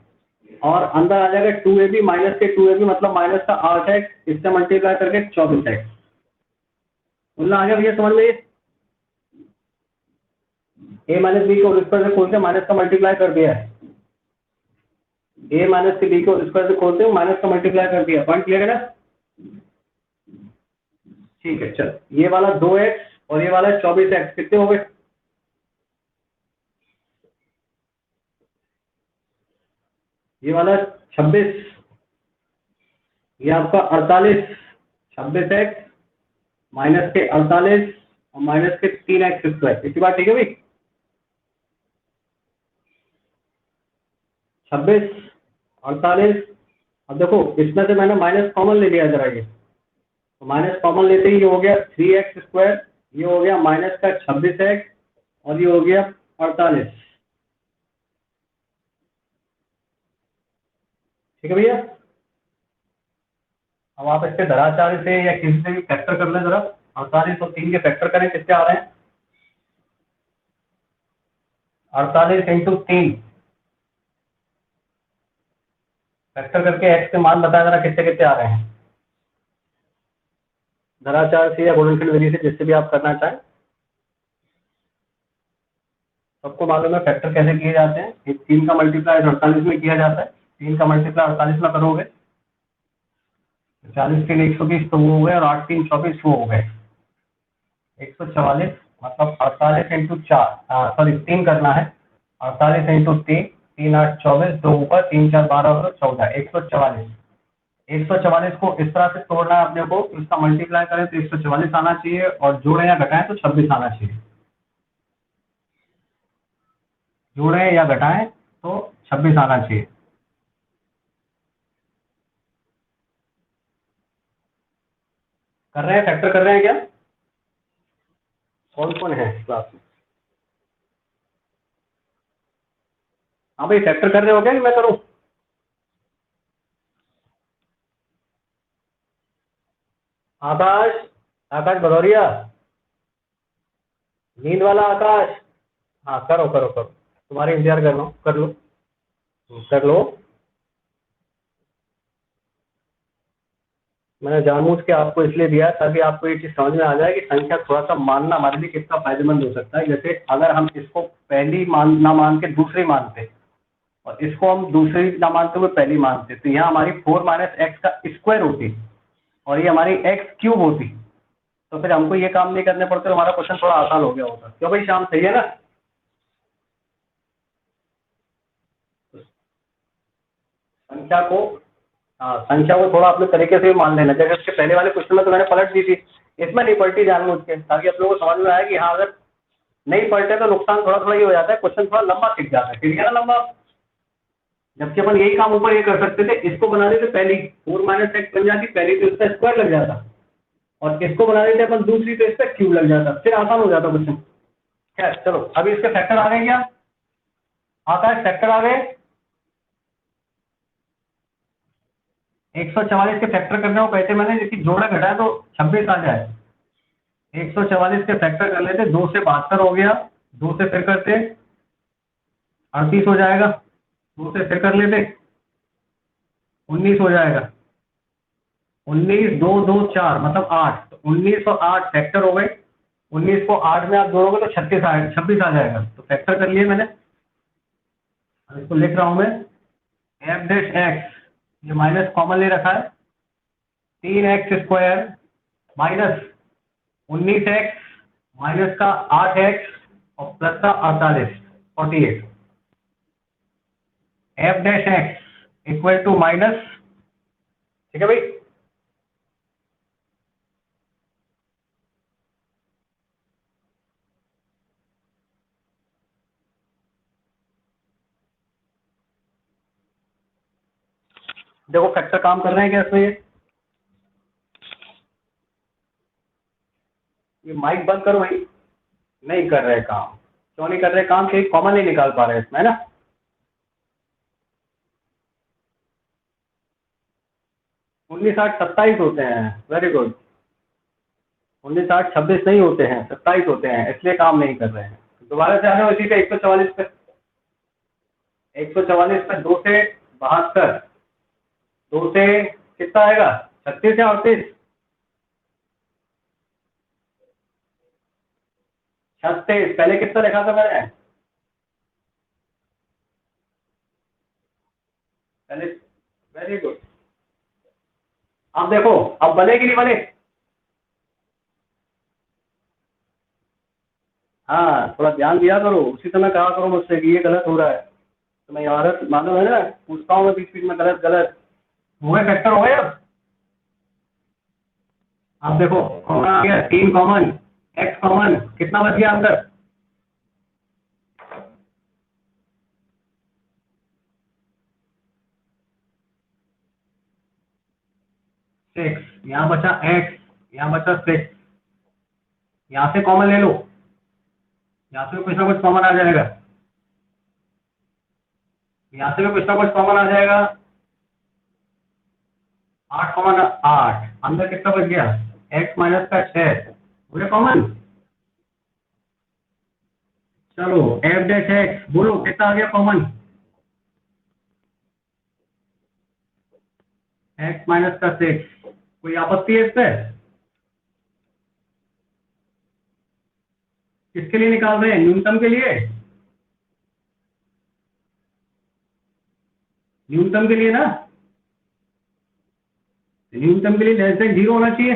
और अंदर आ जाएगा 2ab माइनस के 2ab मतलब माइनस का 8x, इससे मल्टीप्लाई करके 24x। बोलना आ गया भैया समझ में? a माइनस बी को स्क्वायर से खोल के माइनस का मल्टीप्लाई कर दिया है, a माइनस के बी को स्क्वायर से खोलते हुए माइनस का मल्टीप्लाई कर दिया। पॉइंट क्लियर है ना? ठीक है, चल ये वाला 2x और ये वाला 24x कितने हो गए? ये वाला 26, ये आपका 48, 26x माइनस के 48 और माइनस के 3x²। इसी बात ठीक है भाई। 26, 48। अब देखो इसमें से मैंने माइनस कॉमन ले लिया जरा, ये तो माइनस कॉमन लेते ही ये हो गया 3x², ये हो गया माइनस का 26x, और ये हो गया 48। ठीक है भैया। अब आप इसके धराचार्य से या किसी से भी फैक्टर कर लें जरा। 48 और 3 के फैक्टर करें, कितने आ रहे हैं? 48 इंटू 3 फैक्टर करके x के मान बताया जरा, कितने कितने आ रहे हैं? धराचार्य से या गुणनखंड विधि से, जिससे भी आप करना चाहें। सबको मालूम है फैक्टर कैसे किए जाते हैं। ये 3 का मल्टीप्लाई 48 में किया जाता है। 3 का मल्टीप्लाई 48 में करोगे 40 3 120 तो वो हो गए, और 8 3 24 वो हो गए 144। मतलब 48 इंटू 4, सॉरी 3 करना है। 48 इंटू 3, 3 8 24, 2 ऊपर, 3 4 12 और 14, 144। 144 को इस तरह से तोड़ना है अपने को, इसका मल्टीप्लाई करें तो 144 आना चाहिए, और जोड़े या घटाएं तो 26 आना चाहिए। जोड़े या घटाएं तो 26 आना चाहिए। कर रहे हैं, फैक्टर कर रहे हैं क्या? कौन कौन है क्लास में? हाँ भाई, फैक्टर कर रहे हो क्या कि मैं करूँ? आकाश, आकाश भदौरिया, नींद वाला आकाश। हाँ करो करो करो, तुम्हारे इंतजार कर लो, कर लो, कर लो। मैंने जानबूझ के आपको इसलिए दिया ताकि आपको ये चीज समझ में आ जाए कि संख्या थोड़ा सा मानना हमारे लिए कितना फायदेमंद हो सकता है। जैसे अगर हम इसको पहली ना मान के दूसरी मानते, और इसको हम दूसरी ना मानते हुए पहली मानते, तो यहाँ हमारी 4 माइनस एक्स का स्क्वायर होती, और ये हमारी एक्स क्यूब होती। तो फिर हमको ये काम नहीं करने पड़ते, हमारा क्वेश्चन थोड़ा आसान हो गया होता। क्यों भाई शाम, सही है ना? संख्या को, हाँ संख्या को थोड़ा अपने तरीके से मान लेना। जैसे इसके पहले वाले क्वेश्चन में तो मैंने पलट दी थी, इसमें नहीं पलटी जानबूझ के, ताकि आप लोगों को समझ में आए कि हाँ अगर नहीं पलटे तो नुकसान थोड़ा थोड़ा ये हो जाता है, क्वेश्चन थोड़ा लंबा खिंच जाता है, ठीक है ना लंबा। जबकि अपन यही काम ऊपर ये कर सकते थे, इसको बनाने से पहली 4 माइनस एक्स बन जाती पहली, तो इसका स्क्वायर लग जाता, और इसको बनाने से अपन दूसरी तो इसका क्यूब लग जाता, फिर आसान हो जाता क्वेश्चन। खैर चलो, अभी इसके फैक्टर आ गए क्या? आकाश फैक्टर आ गए। 144 के फैक्टर करने को कहते मैंने, जिसकी जोड़ा घटाए तो 26 आ जाए। 144 के फैक्टर कर लेते, 2 से 72 हो गया, 2 से फिर करते 38 हो जाएगा, 2 से फिर कर लेते 19 हो जाएगा, 19 2 2 4 मतलब 8, तो 19 और 8 फैक्टर हो गए। 19 को 8 में आप जोड़ोगे तो 26 आ जाएगा, तो फैक्टर कर लिए मैंने। अब इसको लिख रहा हूं मैं, एफ डैश एक्स, ये माइनस कॉमन ले रखा है, 3x² माइनस 19x माइनस का 8x और प्लस का 48, 48। F dash x equal to minus, ठीक है भाई। देखो फैक्टर काम कर रहे हैं क्या इसमें? ये माइक बंद करो भाई। नहीं कर रहे काम। क्यों नहीं कर रहे काम? कि कॉमन नहीं निकाल पा रहे इसमें, है ना? 19 8 27 होते हैं, वेरी गुड। 19 8 26 नहीं होते हैं, 27 होते हैं, इसलिए काम नहीं कर रहे हैं। दोबारा से आ रहे हो इसी पे 144 पे। 144 पे 2 से 72, 2 से कितना आएगा? 36 या 38? 36। पहले कितना लिखा था मैंने? पहले, वेरी गुड। अब देखो, अब बने कि नहीं बने? हाँ थोड़ा ध्यान दिया करो, उसी समय कहा करो मुझसे कि ये गलत हो रहा है, तो मैं यार मालूम है ना, पूछता हूँ मैं बीच बीच में, गलत गलत हो गए, फैक्टर हो गए अब। देखो कॉमन आ गया, 3 कॉमन, एक्स कॉमन, कितना बच गया अंदर? 6, यहाँ बचा x, यहाँ बचा 6, यहाँ से कॉमन ले लो, यहाँ से भी कुछ ना कुछ कॉमन आ जाएगा, यहाँ से भी कुछ ना कुछ कॉमन आ जाएगा। 8 कॉमन 8, अंदर कितना बच गया? x माइनस का 6 हो गया कॉमन। चलो एफ डैश एक्स बोलो कितना आ गया कॉमन? x माइनस का 6, कोई आपत्ति है इस पे? किसके लिए निकाल रहे हैं? न्यूनतम के लिए, न्यूनतम के लिए ना, न्यूनतम के लिए लेस देन 0 होना चाहिए।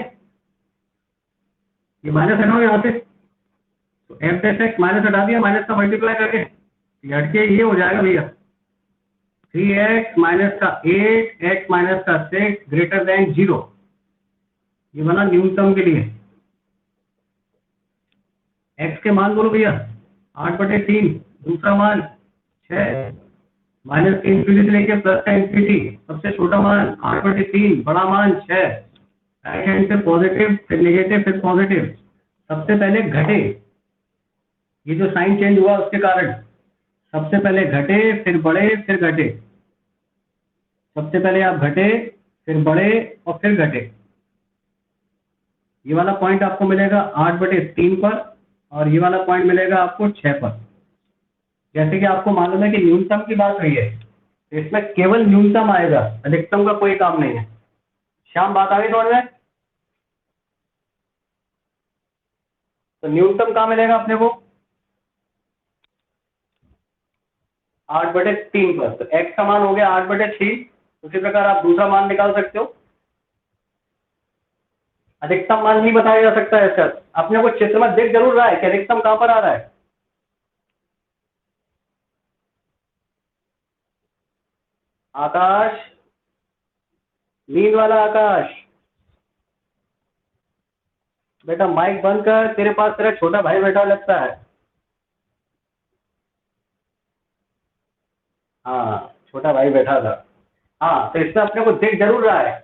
ये माइनस हटाओ यहाँ से, तो एफ डैश एक्स माइनस हटा दिया, माइनस का मल्टीप्लाई करके ये हट के ये हो जाएगा भैया 3x माइनस का 8 x माइनस का 6 ग्रेटर देन 0। ये बना न्यूनतम के लिए। x के मान बोलो भैया, 8/3, दूसरा मान 6, माइनस के इंफिनिटी से लेके प्लस का इंफिनिटी, सबसे छोटा मान 8/3, बड़ा मान 6, राइट हैंड से पॉजिटिव फिर नेगेटिव फिर पॉजिटिव, सबसे पहले घटे, ये जो साइन चेंज हुआ उसके कारण सबसे पहले घटे फिर बढ़े फिर घटे, सबसे पहले आप घटे फिर बढ़े और फिर घटे। ये वाला पॉइंट आपको मिलेगा 8/3 पर और ये वाला पॉइंट मिलेगा आपको 6 पर। जैसे कि आपको मालूम है कि न्यूनतम की बात हुई है, तो इसमें केवल न्यूनतम आएगा, अधिकतम का कोई काम नहीं है। शाम बात आ गई समझ में? तो न्यूनतम कहाँ मिलेगा अपने को? 8/3 पर। तो x का मान हो गया 8/3। उसी प्रकार आप दूसरा मान निकाल सकते हो। अधिकतम मान नहीं बताया जा सकता है सर, अपने को चित्र में देख जरूर रहा है कि अधिकतम कहां पर आ रहा है। आकाश, नींद वाला आकाश, बेटा माइक बंद कर, तेरे पास तेरा छोटा भाई बैठा लगता है। हाँ छोटा भाई बैठा था। हाँ तो इसमें अपने को देख जरूर रहा है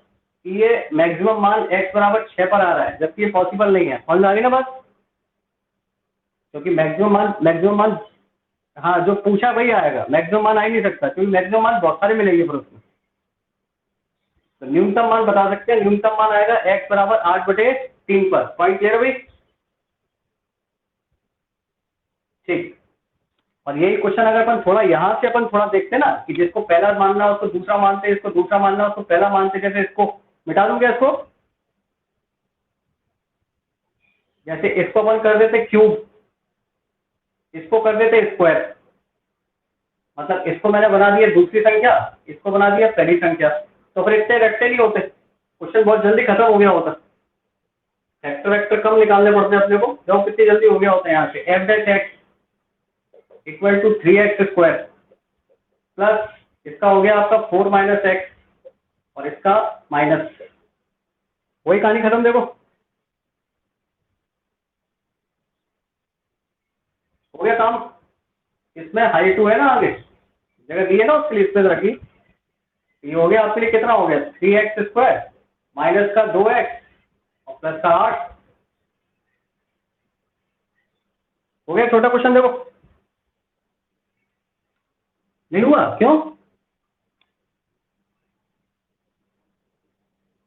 कि ये मैक्सिमम मान x बराबर 6 पर आ रहा है, जबकि ये पॉसिबल नहीं है। समझ में आ गई ना बात? क्योंकि मैक्सिमम मान हाँ जो पूछा वही आएगा, मैक्सिमम मान आ ही नहीं सकता, क्योंकि मैक्सिमम मान बहुत सारे मिलेंगे फिर उसमें। तो न्यूनतम मान बता सकते हैं, न्यूनतम मान आएगा x बराबर 8/3 पर। पॉइंट क्लियर है भाई? ठीक। और यही क्वेश्चन अगर अपन थोड़ा यहाँ से अपन थोड़ा देखते ना कि जिसको पहला मानना हो उसको दूसरा मानते, इसको दूसरा मानना हो उसको पहला मानते, जैसे इसको मिटा दूंगा, इसको जैसे इसको अपन कर देते क्यूब, इसको कर देते स्क्वायर, मतलब इसको मैंने बना दिया दूसरी संख्या, इसको बना दिया पहली संख्या, तो फिर इतने रट्टे नहीं होते, क्वेश्चन बहुत जल्दी खत्म हो गया होता। फैक्टर वैक्टर कम निकालने पड़ते हैं अपने को, जब कितनी जल्दी हो गया होता है। यहाँ से f dash x equal to 3x square plus इसका हो गया आपका 4 माइनस एक्स और इसका माइनस, वही कहानी खत्म। देखो हो गया काम। इसमें हाई टू है ना, आगे जगह दी है ना उसके लिए स्पेस रखी। ये हो गया आपके लिए कितना हो गया 3x स्क्वायर माइनस का 2x और प्लस का 8 हो गया। छोटा क्वेश्चन देखो, नहीं हुआ? क्यों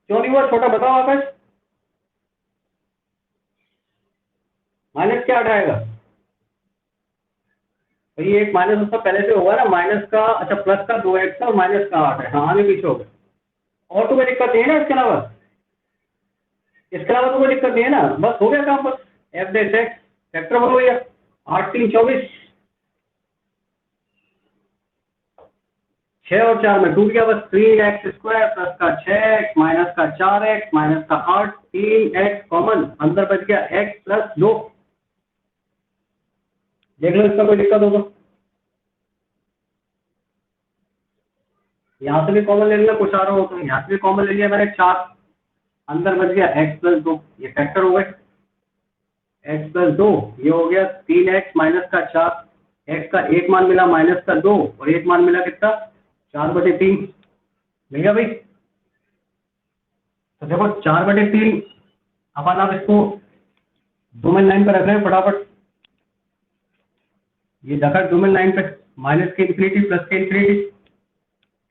क्यों नहीं हुआ? छोटा बताओ आकाश। माइनस क्या हटाएगा? तो ये एक माइनस उसका पहले से होगा ना, माइनस का, अच्छा प्लस का 2x और माइनस का 8 है। हाँ आगे पीछे हो गया, और तो कोई दिक्कत नहीं है ना इसके अलावा? इसके अलावा तो कोई दिक्कत नहीं है ना, बस हो गया काम। बस एफ डैश एक्स फैक्टर बोलो भैया, 8×3 = 24, 6 और 4 में टूट गया, बस 3x स्क्वायर प्लस का 6x माइनस का 4x माइनस का 8, 3x कॉमन, अंदर बच गया x प्लस 2। देख लो इसका कोई दिक्कत हो तो। यहाँ से भी कॉमन ले लिया, कुछ आ रहा हो तो यहाँ से भी कॉमन ले लिया मैंने 4, अंदर बच गया x प्लस 2, ये फैक्टर हो गए। एक्स प्लस 2, ये हो गया 3x माइनस का 4, एक्स का एक मान मिला माइनस का 2 और एक मान मिला कितना 4/3 मिल गया भाई। तो देखो 4/3 अपन आप इसको डोमेन लाइन पर रख रहे हैं फटाफट, ये रखा डोमेन लाइन पे माइनस के इंफिनिटी प्लस के इंफिनिटी।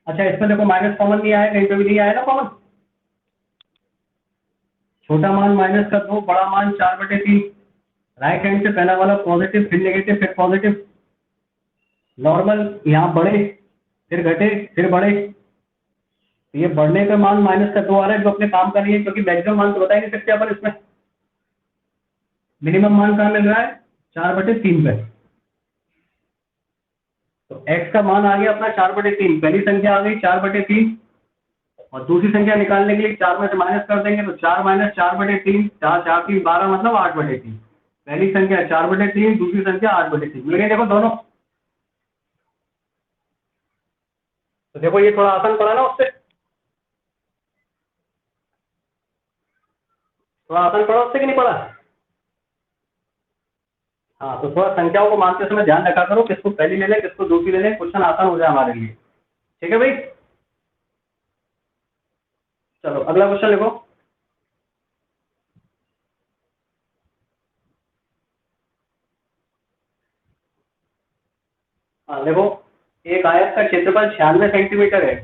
अच्छा इसमें देखो माइनस कॉमन नहीं आया, कहीं पे भी नहीं आया ना कॉमन, छोटा मान माइनस का 2, बड़ा मान 4/3, राइट हैंड से पहला वाला पॉजिटिव फिर नेगेटिव फिर पॉजिटिव, नॉर्मल यहाँ बढ़े फिर घटे फिर बढ़े, तो ये बढ़ने का मान माइनस का 2 आ रहा है जो अपने काम का नहीं है, क्योंकि मैक्सिमम मान तो बता ही नहीं सकते अपन इसमें, मिनिमम मान कहाँ मिल रहा है 4/3 पे। तो x का मान आ गया अपना 4/3, पहली संख्या आ गई 4/3 और दूसरी संख्या निकालने के लिए 4 में से माइनस कर देंगे, तो 4 माइनस 4/3, 4 4 3 12 मतलब 8/3, पहली संख्या 4/3 दूसरी संख्या 8/3 मिल गई। देखो दोनों, तो देखो ये थोड़ा आसान पड़ा ना, उससे थोड़ा आसान पड़ा उससे कि नहीं पड़ा। हाँ तो थोड़ा संख्याओं को मानते समय ध्यान रखा करो, किसको पहली ले लें किसको दूसरी ले लें, क्वेश्चन आसान हो जाए हमारे लिए। ठीक है भाई, चलो अगला क्वेश्चन लिखो। हाँ देखो, एक आयत का क्षेत्रफल 96 सेंटीमीटर है,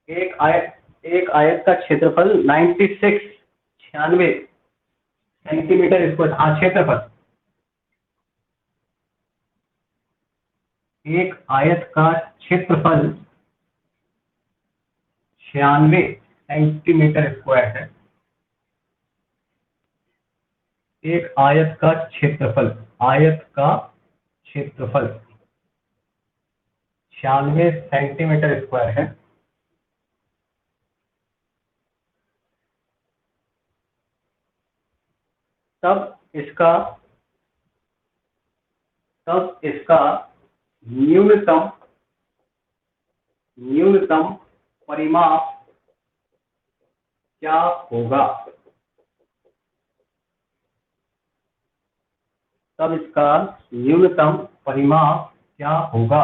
एक आयत का क्षेत्रफल 96 सेंटीमीटर स्क्वायर, हाँ क्षेत्रफल, एक आयत का क्षेत्रफल 96 सेंटीमीटर स्क्वायर है, एक आयत का क्षेत्रफल, आयत का क्षेत्रफल 96 सेंटीमीटर स्क्वायर है, तब इसका न्यूनतम न्यूनतम परिमाप क्या होगा, तब इसका न्यूनतम परिमाप क्या होगा।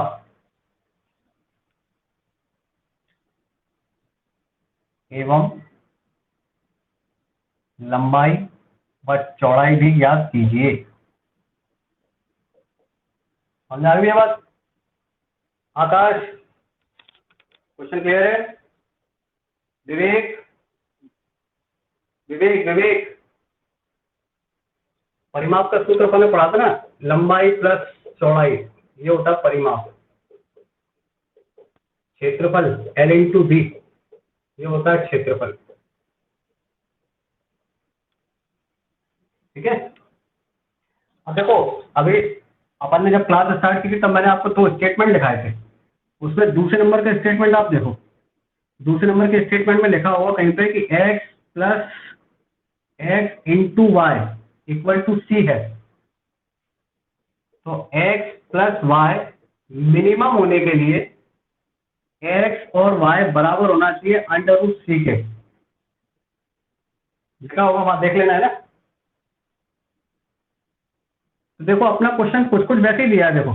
एवं लंबाई व चौड़ाई भी ज्ञात कीजिए। समझ आ रही है बात आकाश, क्वेश्चन क्लियर है। विवेक विवेक विवेक, परिमाप का सूत्र हमने पढ़ा था ना, लंबाई प्लस चौड़ाई, ये होता है परिमाप, क्षेत्रफल L इंटू बी, ये होता है क्षेत्रफल। ठीक है, अब देखो, अभी अपन ने जब क्लास स्टार्ट की थी तब मैंने आपको 2 स्टेटमेंट लिखाए थे, उसमें दूसरे नंबर का स्टेटमेंट आप देखो, दूसरे नंबर के स्टेटमेंट में लिखा होगा कहीं पे कि x plus x into y equal to c है, तो x प्लस वाई मिनिमम होने के लिए x और y बराबर होना चाहिए अंडर रूट सी के, लिखा होगा वहां देख लेना है ना। तो देखो अपना क्वेश्चन कुछ कुछ वैसे ही दिया है, देखो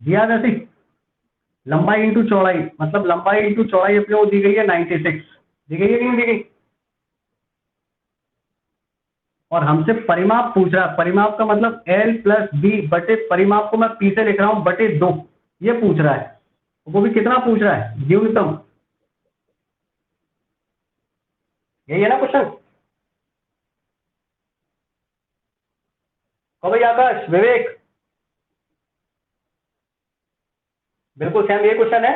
दिया वैसे ही, लंबाई इंटू चौड़ाई, मतलब लंबाई इंटू चौड़ाई अपने को दी गई है 96, दी गई है कि नहीं दी गई, और हमसे परिमाप पूछ रहा है, परिमाप का मतलब L प्लस बी बटे, परिमाप को मैं पी से लिख रहा हूं बटे 2, ये पूछ रहा है, वो भी कितना पूछ रहा है न्यूनतम, यही है ना क्वेश्चन। कहो भाई आकाश विवेक, बिल्कुल सेम ये क्वेश्चन है।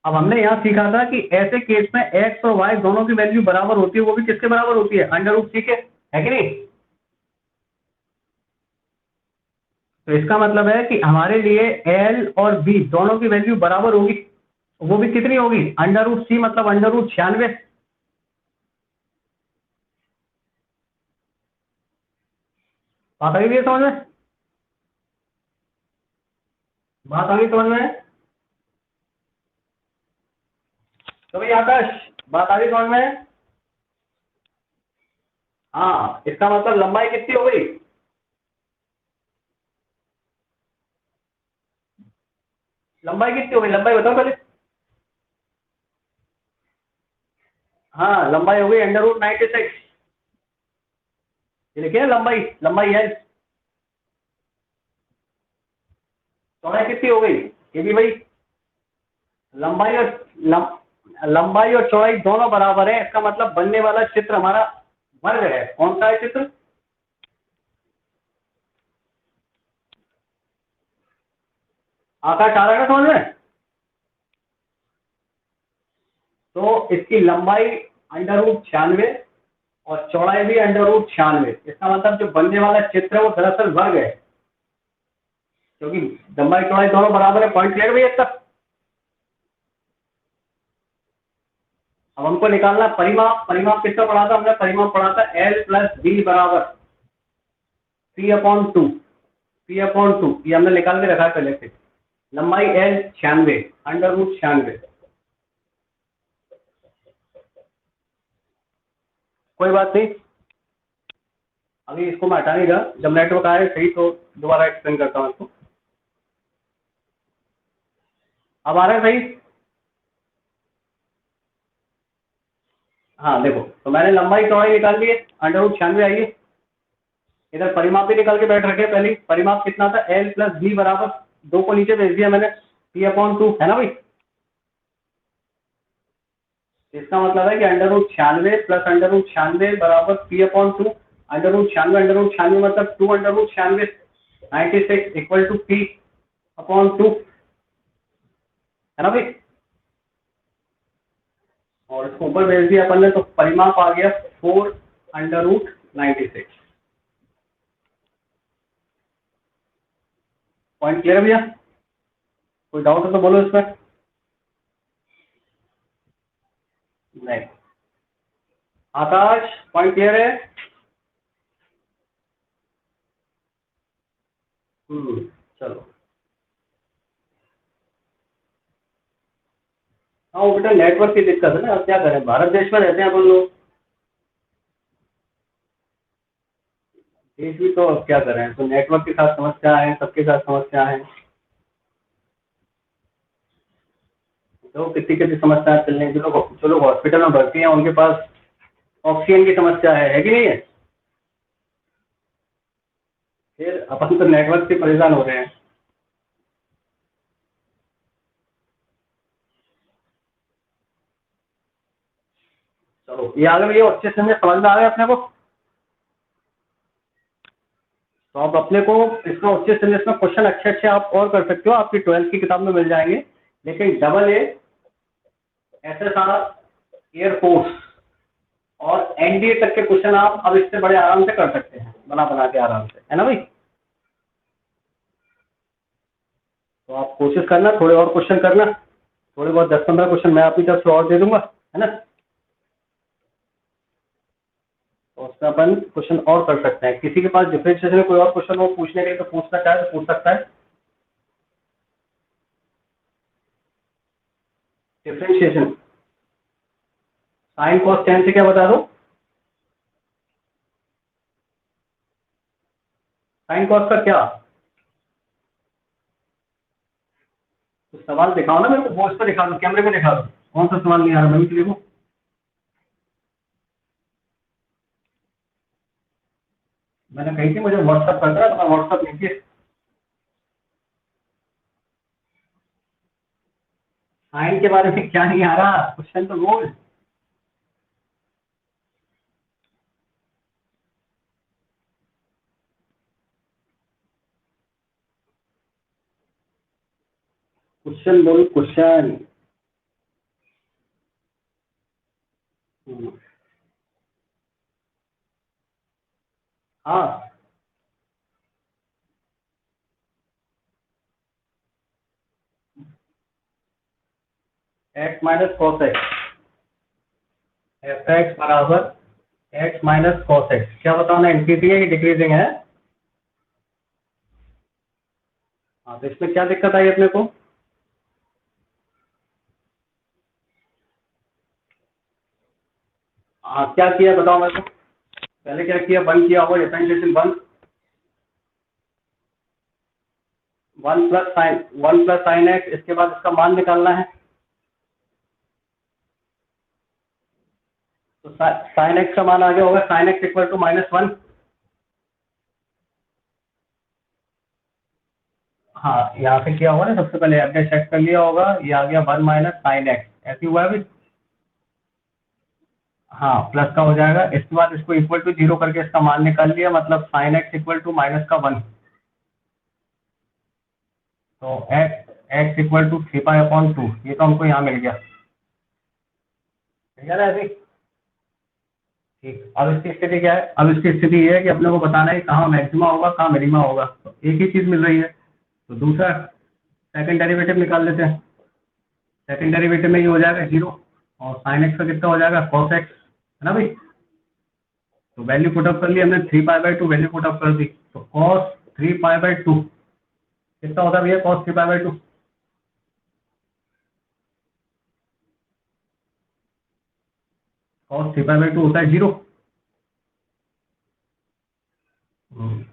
अब हमने यहाँ सीखा था कि ऐसे केस में एक्स और वाई दोनों की वैल्यू बराबर होती है, वो भी किसके बराबर होती है अंडर रूट सी के, है कि नहीं। तो इसका मतलब है कि हमारे लिए एल और बी दोनों की वैल्यू बराबर होगी, वो भी कितनी होगी अंडर रूट सी, मतलब अंडर रूट 96। बात आ गई समझ में, बात आ गई समझ में। तो भाई आकाश, बात आ गई समझ में? हाँ, इसका मतलब लंबाई कितनी हो गई? लंबाई कितनी हो गई, लंबाई बताओ पहले। हाँ, लंबाई हो गई √96। ये लिखिए लंबाई, लंबाई है। चौड़ाई कितनी हो गई ये भी भाई? लंबाई और लंबाई और चौड़ाई दोनों बराबर है, इसका मतलब बनने वाला चित्र हमारा वर्ग है। कौन सा है चित्र? आकाश आ रहा है ना समझ में? तो इसकी लंबाई √96 और चौड़ाई भी √96। इसका मतलब जो बनने वाला चित्र है वो दरअसल वर्ग है, क्योंकि लंबाई चौड़ाई दोनों बराबर है। पॉइंट क्लियर भैया तक? अब हमको निकालना परिमाप। परिमाप कितना पढ़ा था हमने? परिमाप पढ़ा था L+B बराबर P/2। P/2 ये हमने निकाल के रखा है पहले से। लंबाई L 96, √96। कोई बात नहीं, अभी इसको मैं हटा नहीं रहा। जब नेटवर्क आए सही तो दोबारा एक्सप्लेन करता हूँ इसको। अब आ रहा है सही? हाँ देखो, तो मैंने लंबाई चौड़ाई निकाल ली है, √96 आई है। इधर परिमाप भी निकाल के बैठ रखे पहले ही। परिमाप कितना था? L+B बराबर, 2 को नीचे भेज दिया मैंने, P/2 है ना भाई? इसका मतलब है कि √96 प्लस √96 बराबर P/2। √96 मतलब 2 √96, 96 इक्वल टू P/2, है ना भाई? और इसको ऊपर भेज दिया अपन ने, तो परिमाप आ गया 4√96। पॉइंट क्लियर है भैया? कोई डाउट हो तो बोलो इसमें। नहीं, आकाश पॉइंट क्लियर है? चलो। हाँ वो बेटा नेटवर्क की दिक्कत है ना, अब क्या करें, भारत देश में रहते हैं अपन लोग। देश भी तो अब क्या करें, तो नेटवर्क के साथ समस्या है, सबके साथ समस्या है। तो कितनी कितनी समस्याएं चल रही हैं। जो लोग हॉस्पिटल में भर्ती हैं उनके पास ऑक्सीजन की समस्या है कि नहीं है? फिर अपन तो नेटवर्क से परेशान हो रहे हैं। चलो ये आ गए भैया, अच्छे से समझ में आ गए अपने को। तो आप अपने को इसमें अच्छे से इसमें क्वेश्चन अच्छे अच्छे आप और कर सकते हो, आपकी 12th की किताब में मिल जाएंगे। लेकिन AA, SSR, एयरफोर्स और NDA तक के क्वेश्चन आप अब इससे बड़े आराम से कर सकते हैं, बना बना के आराम से, है ना भाई? तो आप कोशिश करना, थोड़े और क्वेश्चन करना, थोड़े बहुत 10-15 क्वेश्चन मैं अपनी तरफ से और दे दूंगा, है ना? तो उसमें अपन क्वेश्चन और कर सकते हैं। किसी के पास डिफरेंशिएशन में कोई और क्वेश्चन हो पूछने के लिए तो पूछना चाहे तो पूछ सकता है। डिफरेंशिएशन साइन कॉस टेन से क्या बता दो? साइन कॉस का क्या? तो सवाल दिखाओ ना मेरे को, बोर्ड पर दिखा दो, कैमरे में दिखा दो। कौन सा सवाल नहीं आ रहा मैं भी देखो। मैंने कही थी मुझे व्हाट्सअप कर रहा, तो मैं व्हाट्सअप नीचे। साइन के बारे में क्या नहीं आ रहा क्वेश्चन तो बोल। क्वेश्चन बोल क्वेश्चन। हाँ, x minus cos x, F x बराबर एक्स माइनस कॉस एक्स। क्या बताना, इंक्रीजिंग है कि डिक्रीजिंग है? हाँ, तो इसमें क्या दिक्कत आई अपने को? हाँ क्या किया बताओ मेरे को, पहले क्या किया, वन किया होगा differentiation one, one plus sine x, इसके बाद इसका मान निकालना है। तो साइन एक्स का मान आ गया होगा साइन एक्स इक्वल टू -1। हाँ यहाँ पे किया होगा ना, सबसे पहले आपने चेक कर लिया होगा, ये आ गया 1 माइनस साइन एक्स, ऐसे हुआ है अभी। हाँ प्लस का हो जाएगा, इसके बाद इसको इक्वल टू जीरो करके इसका मान निकाल लिया, मतलब sine x equal to minus का 1। तो x equal to 3 pi upon 2, ये तो हमको यहाँ मिल गया, ठीक है ना ऐसे। ठीक, अब इसकी स्थिति क्या है, अब इसकी स्थिति ये है कि अपने को बताना है कहाँ मैक्सिमा होगा कहाँ मिनिमा होगा, तो एक ही चीज मिल रही है, तो दूसरा सेकंड डेरिवेटिव निकाल लेते हैं। सेकंड डेरिवेटिव में ये हो जाएगा जीरो, और साइन एक्स का कितना हो जाएगा कॉस एक्स, है ना भाई। तो वैल्यू पुट अप कर ली हमने, 3 pi by 2 value put up कर दी, तो कॉस 3 पाई बाई 2 कितना होता है भैया, cos 3 pi by 2, cos 3 pi by 2 होता है जीरो।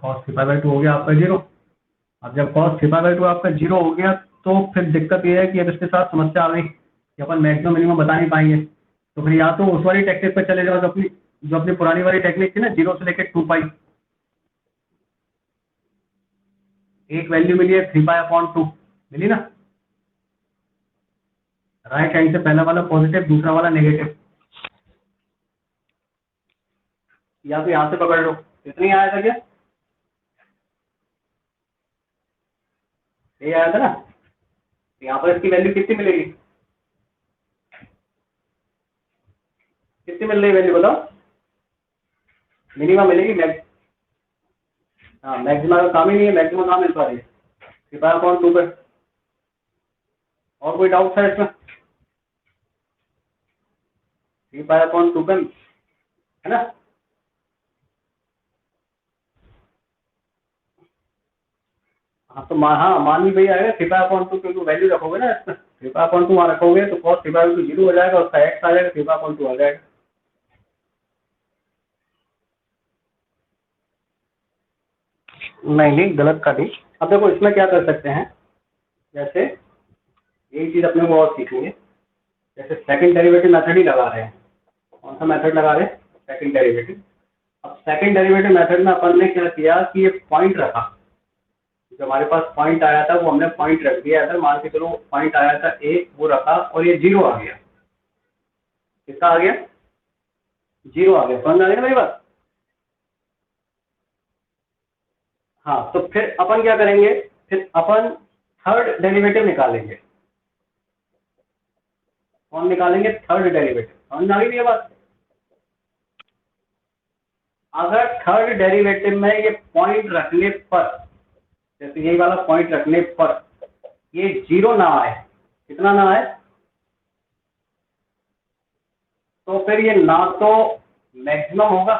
कॉस 3 पाई बाई 2 हो गया आपका जीरो। अब जब cos 3 पाई बाई 2 आपका जीरो हो गया, तो फिर दिक्कत ये है कि अब इसके साथ समस्या आ गई कि अपन मैक्सिमम मिनिमम बता नहीं पाएंगे, तो फिर या तो उस वाली टेक्निक पर चले जाओ जो अपनी पुरानी वाली टेक्निक थी ना, जीरो से लेकर 2 पाई। एक वैल्यू मिली है 3 पाई अपॉन 2, मिली ना, राइट हैंड से पहला वाला पॉजिटिव दूसरा वाला नेगेटिव, या तो यहाँ से पकड़ लो, इतना ही आया था क्या, ये आया था ना। तो यहाँ पर इसकी वैल्यू कितनी मिलेगी, कितनी मिल रही वैल्यू बताओ, मिनिमम मिलेगी हाँ मैक्सिमम का काम ही नहीं है, मैक्सिमम काम मिल पा रही है 3 पाई अपॉन 2 पे। और कोई डाउट है इसमें, 3 पाई अपॉन 2 पे, है ना। हाँ तो हाँ मान भी भैया आएगा 3 पाई अपॉन 2, क्योंकि वैल्यू रखोगे ना इसमें, 3 पाई अपॉन 2 वहाँ रखोगे तो कॉस 3 पाई अपॉन 2 जीरो हो जाएगा, उसका एक्स आ जाएगा, 3 पाई अपॉन 2 आ जाएगा। नहीं नहीं गलत का नहीं। अब देखो इसमें क्या कर सकते हैं, जैसे यही चीज अपने को और सीखनी है, जैसे सेकंड डेरिवेटिव मेथड ही लगा रहे हैं, कौन सा मेथड लगा रहे हैं, सेकंड डेरिवेटिव। अब सेकंड डेरिवेटिव मेथड में अपन ने क्या किया कि ये पॉइंट रखा, जो हमारे पास पॉइंट आया था वो हमने पॉइंट रख दिया, अगर मान के चलो पॉइंट आया था ए, वो रखा और ये जीरो आ गया, कितना आ गया, जीरो आ गया, समझ आ गया ना मेरी बात। हाँ तो फिर अपन क्या करेंगे, फिर अपन थर्ड डेरिवेटिव निकालेंगे, कौन निकालेंगे, थर्ड डेरिवेटिव, समझ आ गई ये बात। अगर थर्ड डेरिवेटिव में ये पॉइंट रखने पर, जैसे यही वाला पॉइंट रखने पर ये जीरो ना आए, कितना ना आए, तो फिर ये ना तो मैक्सिमम होगा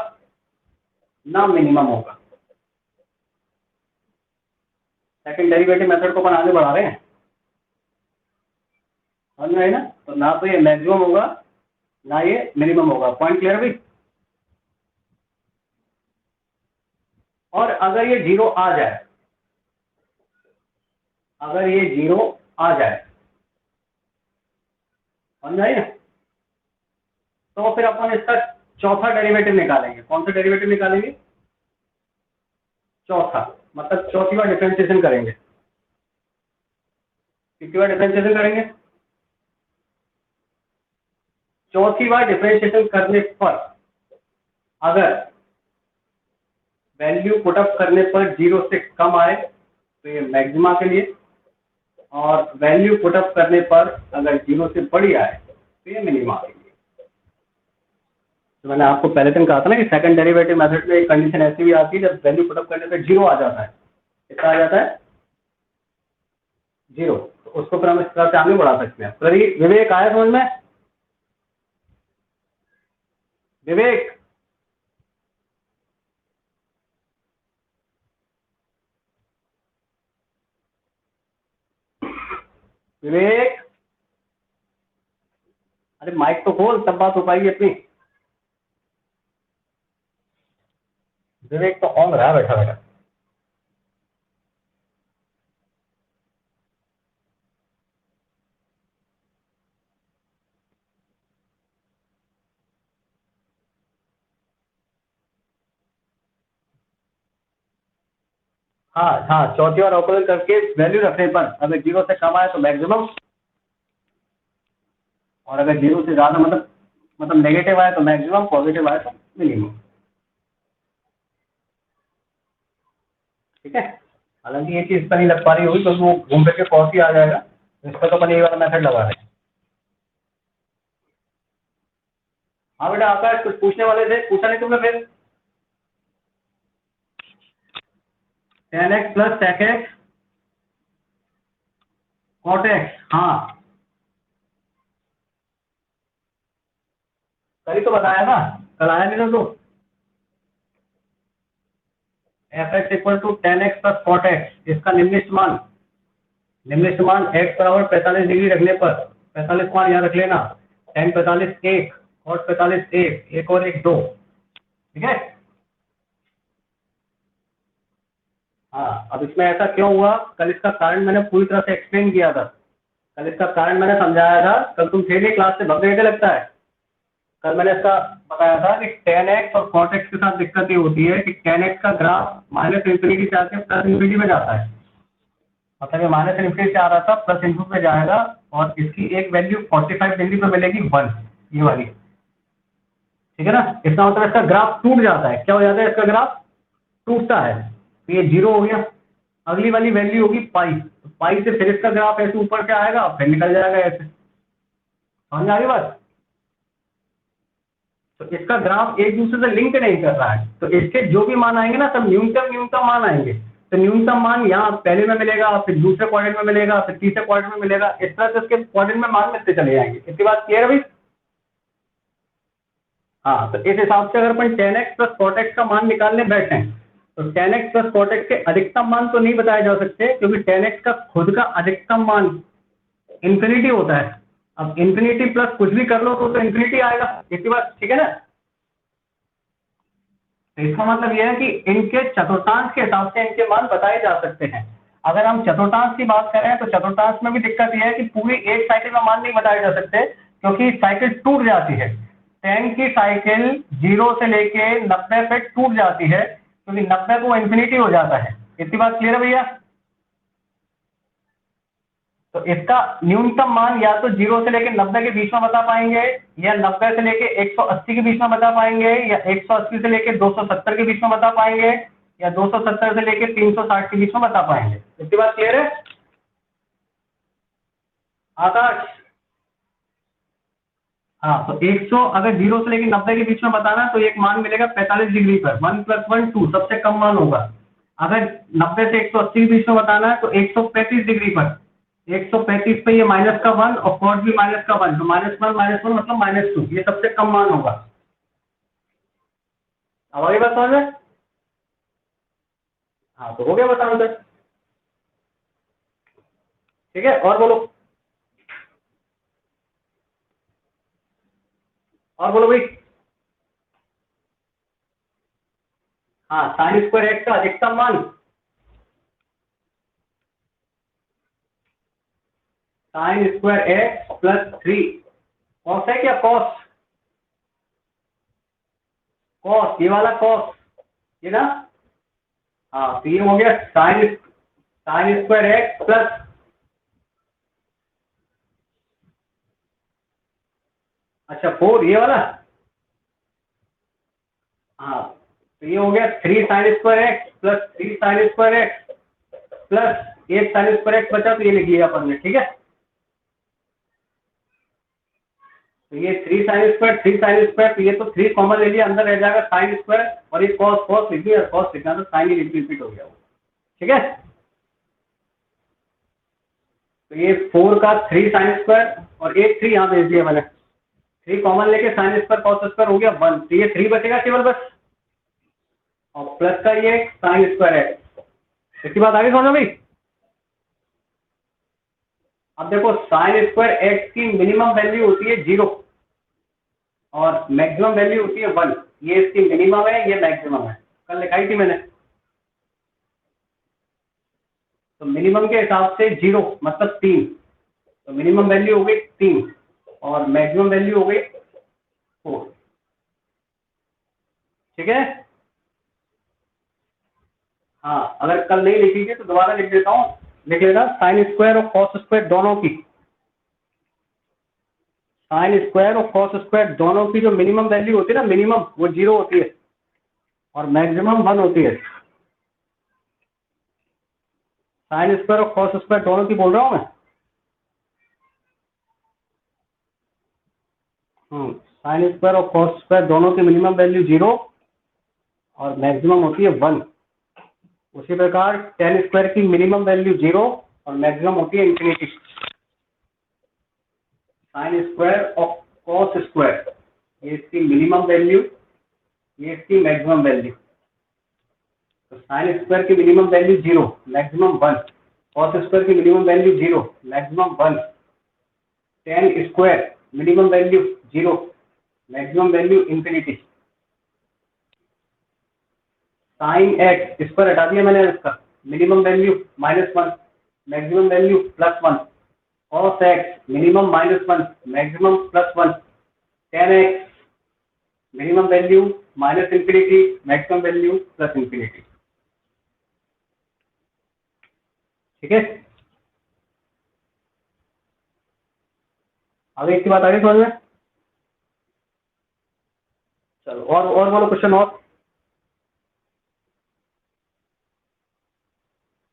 ना मिनिमम होगा। सेकंड डेरिवेटिव मेथड को अपन आगे बढ़ा रहे हैं, समझ में आई ना। तो ना तो ये मैक्सिमम होगा ना ये मिनिमम होगा, पॉइंट क्लियर भी। और अगर ये जीरो आ जाए, अगर ये जीरो आ जाए, समझ आई ना, तो फिर अपन इसका चौथा डेरिवेटिव निकालेंगे, कौन सा डेरिवेटिव निकालेंगे, चौथा, मतलब चौथी बार डिफरेंशिएशन करेंगे, कितनी बार डिफरेंशिएशन करेंगे, चौथी बार डिफरेंशिएशन करने पर अगर वैल्यू पुटअप करने पर जीरो से कम आए तो ये मैक्सिमा के लिए, और वैल्यू पुटअप करने पर अगर जीरो से बड़ी आए तो ये मिनिमा के लिए। तो मैंने आपको पहले दिन कहा था ना कि सेकंड डेरिवेटिव मेथड में एक कंडीशन ऐसी भी आती है जब वैल्यू पुटअप करने पर जीरो आ जाता है, कितना आ जाता है, जीरो, तो उसको फिर हम इस तरह से आगे बढ़ा सकते हैं। विवेक आया समझ में, विवेक, विवेक, अरे माइक तो खोल तब बात हो पाएगी अपनी। विवेक तो ऑन रहा है बैठा बैठा। हाँ हाँ, चौथी और ऑपोजिट करके वैल्यू रखने पर अगर 0 से कम आए तो मैक्सिमम, और अगर 0 से ज्यादा मतलब नेगेटिव आए तो मैक्सिमम, पॉजिटिव आए तो मिनिमम। ठीक है, हालांकि ये चीज पर नहीं लग पा रही होगी क्योंकि वो घूम फिर के कॉस ही आ जाएगा, इस पर तो अपन ये वाला मेथड लगा रहे हैं। हाँ बेटा आकाश, कुछ पूछने वाले थे, पूछा नहीं तुमने फिर? tan x plus sec x cot x, हाँ कल ही तो बताया था, कल आया नहीं था तो। F x equal to ten x plus cot x, इसका निम्नलिखित मान x बराबर 45 डिग्री रखने पर, 45 मान यहाँ रख लेना, tan 45 एक, cot 45 एक और एक 2। ठीक है, हाँ अब इसमें ऐसा क्यों हुआ, कल इसका कारण मैंने पूरी तरह से एक्सप्लेन किया था, कल इसका कारण मैंने समझाया था, कल तुम थे नहीं क्लास से, भग गए थे लगता है। कल मैंने इसका बताया था कि tan x और cot x के साथ दिक्कत ये होती है कि tan x का ग्राफ माइनस इंफिनिटी से आके प्लस इंफिनिटी में जाता है, मतलब ये माइनस इंफिनिटी से आ रहा था प्लस इंफिनिटी में जाएगा, और इसकी एक वैल्यू 45 डिग्री पे मिलेगी 1, ये वाली। ठीक है ना, इसका मतलब इसका ग्राफ टूट जाता है, क्या हो जाता है, इसका ग्राफ टूटता है, तो ये 0 हो गया। अगली वाली वैल्यू होगी पाई, तो पाई से फिर इसका ग्राफ ऐसे ऊपर से आएगा फिर निकल जाएगा ऐसे, समझ आ गई बात? तो इसका ग्राफ एक दूसरे से लिंक नहीं कर रहा है, तो इसके जो भी मान आएंगे ना सब न्यूनतम न्यूनतम मान आएंगे, तो न्यूनतम मान यहाँ पहले में मिलेगा, फिर दूसरे क्वाड्रेंट में मिलेगा, फिर तीसरे क्वाड्रेंट में मिलेगा, इस तरह से उसके क्वाड्रेंट में मान मिलते चले जाएंगे। इतनी बात क्लियर है भाई? हाँ, तो इस हिसाब से अगर अपन tan x plus cot x का मान निकालने बैठे हैं तो tan x plus cot x के अधिकतम मान तो नहीं बताए जा सकते, क्योंकि tan x का खुद का अधिकतम मान इंफिनिटी होता है। अब इंफिनिटी प्लस कुछ भी कर लो तो इंफिनिटी आएगा, इतनी बात ठीक है ना? तो इसका मतलब यह है कि इनके चतुर्थांश के हिसाब से इनके मान बताए जा सकते हैं। अगर हम चतुर्थांश की बात करें तो चतुर्थांश में भी दिक्कत यह है कि पूरी एक साइकिल में मान नहीं बताए जा सकते, क्योंकि साइकिल टूट जाती है। tan की साइकिल 0 से लेके 90 पे टूट जाती है, क्योंकि 90 को इंफिनिटी हो जाता है। इतनी बात क्लियर है भैया? तो इसका न्यूनतम मान या तो 0 से लेके 90 के बीच में बता पाएंगे, या 90 से लेके 180 के बीच में बता पाएंगे, या 180 से लेके 270 के बीच में बता पाएंगे, या 270 से लेके 360 के बीच में बता पाएंगे। इतनी बात क्लियर है आकाश? हाँ, तो 100 अगर 0 से लेके 90 के बीच में बताना तो एक मान मिलेगा 45 डिग्री पर, 1 + 1 2, सबसे कम मान होगा। अगर 90 से 180 के बीच में बताना है तो 135 डिग्री पर, 135 पे ये -1 और cos भी -1, तो -1 मतलब -2, ये सबसे कम मान होगा। अब आगे बात समझ में? हाँ, तो हो गया बता आंसर। ठीक है, और बोलो, और बोलो भाई। हाँ, sin स्क्वायर एक्स का अधिकतम मान, sin square x plus 3 cos है क्या, कॉस, कॉस ये वाला कॉस, ये ना। हाँ, तो ये हो गया साइन स्क्वायर एक्स प्लस, अच्छा 4 ये वाला। हाँ, तो ये हो गया 3 sine square x plus 3 sine square x plus 1 sine square x बचा, तो ये लिख लिया अपन ने। ठीक है, तो ये 3 साइन स्क्वायर, तो ये तो 3 कॉमन ले लिया, अंदर रह जाएगा साइन स्क्वायर, और ये कॉस, कॉस लिख दिया, कॉस लिखना तो साइन ही रिपीट हो गया वो। ठीक है, तो ये 4 का 3 साइन स्क्वायर और एक 3 यहाँ भेज दिया मैंने, 3 कॉमन लेके साइन स्क्वायर कॉस स्क्वायर हो गया 1, तो ये 3 बचेगा केवल बस, और प्लस का ये साइन स्क्वायर एक्स। इसकी बात आगे समझो भाई। अब देखो साइन स्क्वायर एक्स की मिनिमम वैल्यू होती है 0 और मैक्सिमम वैल्यू होती है 1, ये इसकी मिनिमम है, ये मैक्सिमम है, कल लिखाई थी मैंने। तो मिनिमम के हिसाब से 0 मतलब 3, तो मिनिमम वैल्यू हो गई 3 और मैक्सिमम वैल्यू हो गई 4। ठीक है। हाँ, अगर कल नहीं लिखी थी तो दोबारा लिख देता हूँ, लिख लेना साइन स्क्वायर और कॉस स्क्वायर दोनों की, साइन स्क्वायर और कॉस स्क्वायर दोनों की जो मिनिमम वैल्यू होती है ना, मिनिमम वो 0 होती है और मैक्सिमम 1 होती है। साइन स्क्वायर और कॉस स्क्वायर दोनों की बोल रहा हूँ मैं। साइन स्क्वायर और कॉस स्क्वायर दोनों की मिनिमम वैल्यू 0 और मैक्सिमम होती है 1। उसी प्रकार टेन स्क्वायर की मिनिमम वैल्यू 0 और मैक्सिमम होती है इंफिनिटी। साइन स्क्वायर और कॉस स्क्वायर, ये इसकी मिनिमम वैल्यू, ये इसकी मैक्सिमम वैल्यू। तो साइन स्क्वायर की minimum value 0, maximum 1, cos square की minimum value 0, maximum 1, tan square minimum value 0, maximum value infinity. Sine x, इस पर हटा दिया मैंने, इसका minimum value -1, maximum value +1, cos x minimum -1, maximum +1, ten x minimum value -infinity, maximum value +infinity. ठीक है, आगे इसकी बात आ गई समझ में। चलो और बोलो क्वेश्चन और।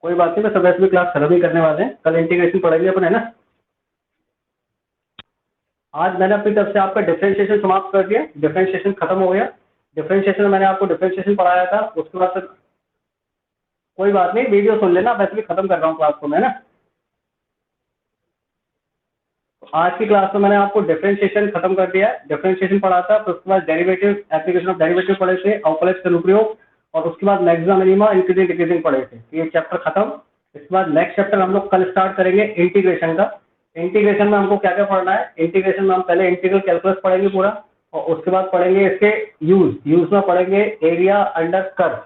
कोई बात नहीं, बस वैसे भी क्लास खत्म ही करने वाले हैं, कल इंटीग्रेशन पढ़ेंगे अपन, है ना। आज मैंने अपनी तरफ से आपका डिफरेंशिएशन समाप्त कर दिया, डिफरेंशिएशन खत्म हो गया। डिफरेंशिएशन मैंने आपको डिफरेंशिएशन पढ़ाया था, उसके बाद से कोई बात नहीं, वीडियो सुन लेना, वैसे भी खत्म कर रहा हूँ क्लास को मैं ना। तो आज की क्लास में मैंने आपको डिफरेंशिएशन खत्म कर दिया है, डिफरेंशिएशन पढ़ा था, फिर उसके बाद डेरिवेटिव, एप्लीकेशन ऑफ डेरिवेटिव पढ़े थे, अवकलज का अनुप्रयोग, और उसके बाद मैक्सिमम मिनिमा, इंक्रीजिंग डिक्रीजिंग पढ़े थे। ये चैप्टर खत्म। इसके बाद नेक्स्ट चैप्टर हम लोग कल स्टार्ट करेंगे इंटीग्रेशन का। इंटीग्रेशन में हमको क्या क्या पढ़ना है, इंटीग्रेशन में हम पहले इंटीग्रल कैलकुलस पढ़ेंगे पूरा, और उसके बाद पढ़ेंगे इसके यूज में पढ़ेंगे एरिया अंडर कर्व,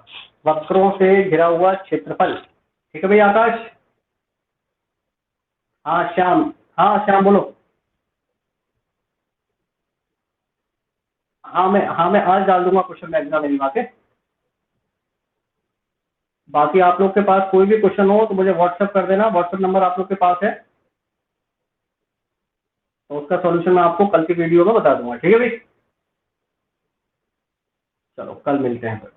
वक्रों से घिरा हुआ क्षेत्रफल। ठीक है भैया आकाश। हाँ श्याम, बोलो। हाँ मैं आज डाल दूंगा क्वेश्चन मैक्सिमम मिनिमा के। बाकी आप लोग के पास कोई भी क्वेश्चन हो तो मुझे व्हाट्सएप कर देना, व्हाट्सएप नंबर आप लोग के पास है, तो उसका सॉल्यूशन मैं आपको कल की वीडियो में बता दूंगा। ठीक है भाई, चलो कल मिलते हैं फिर।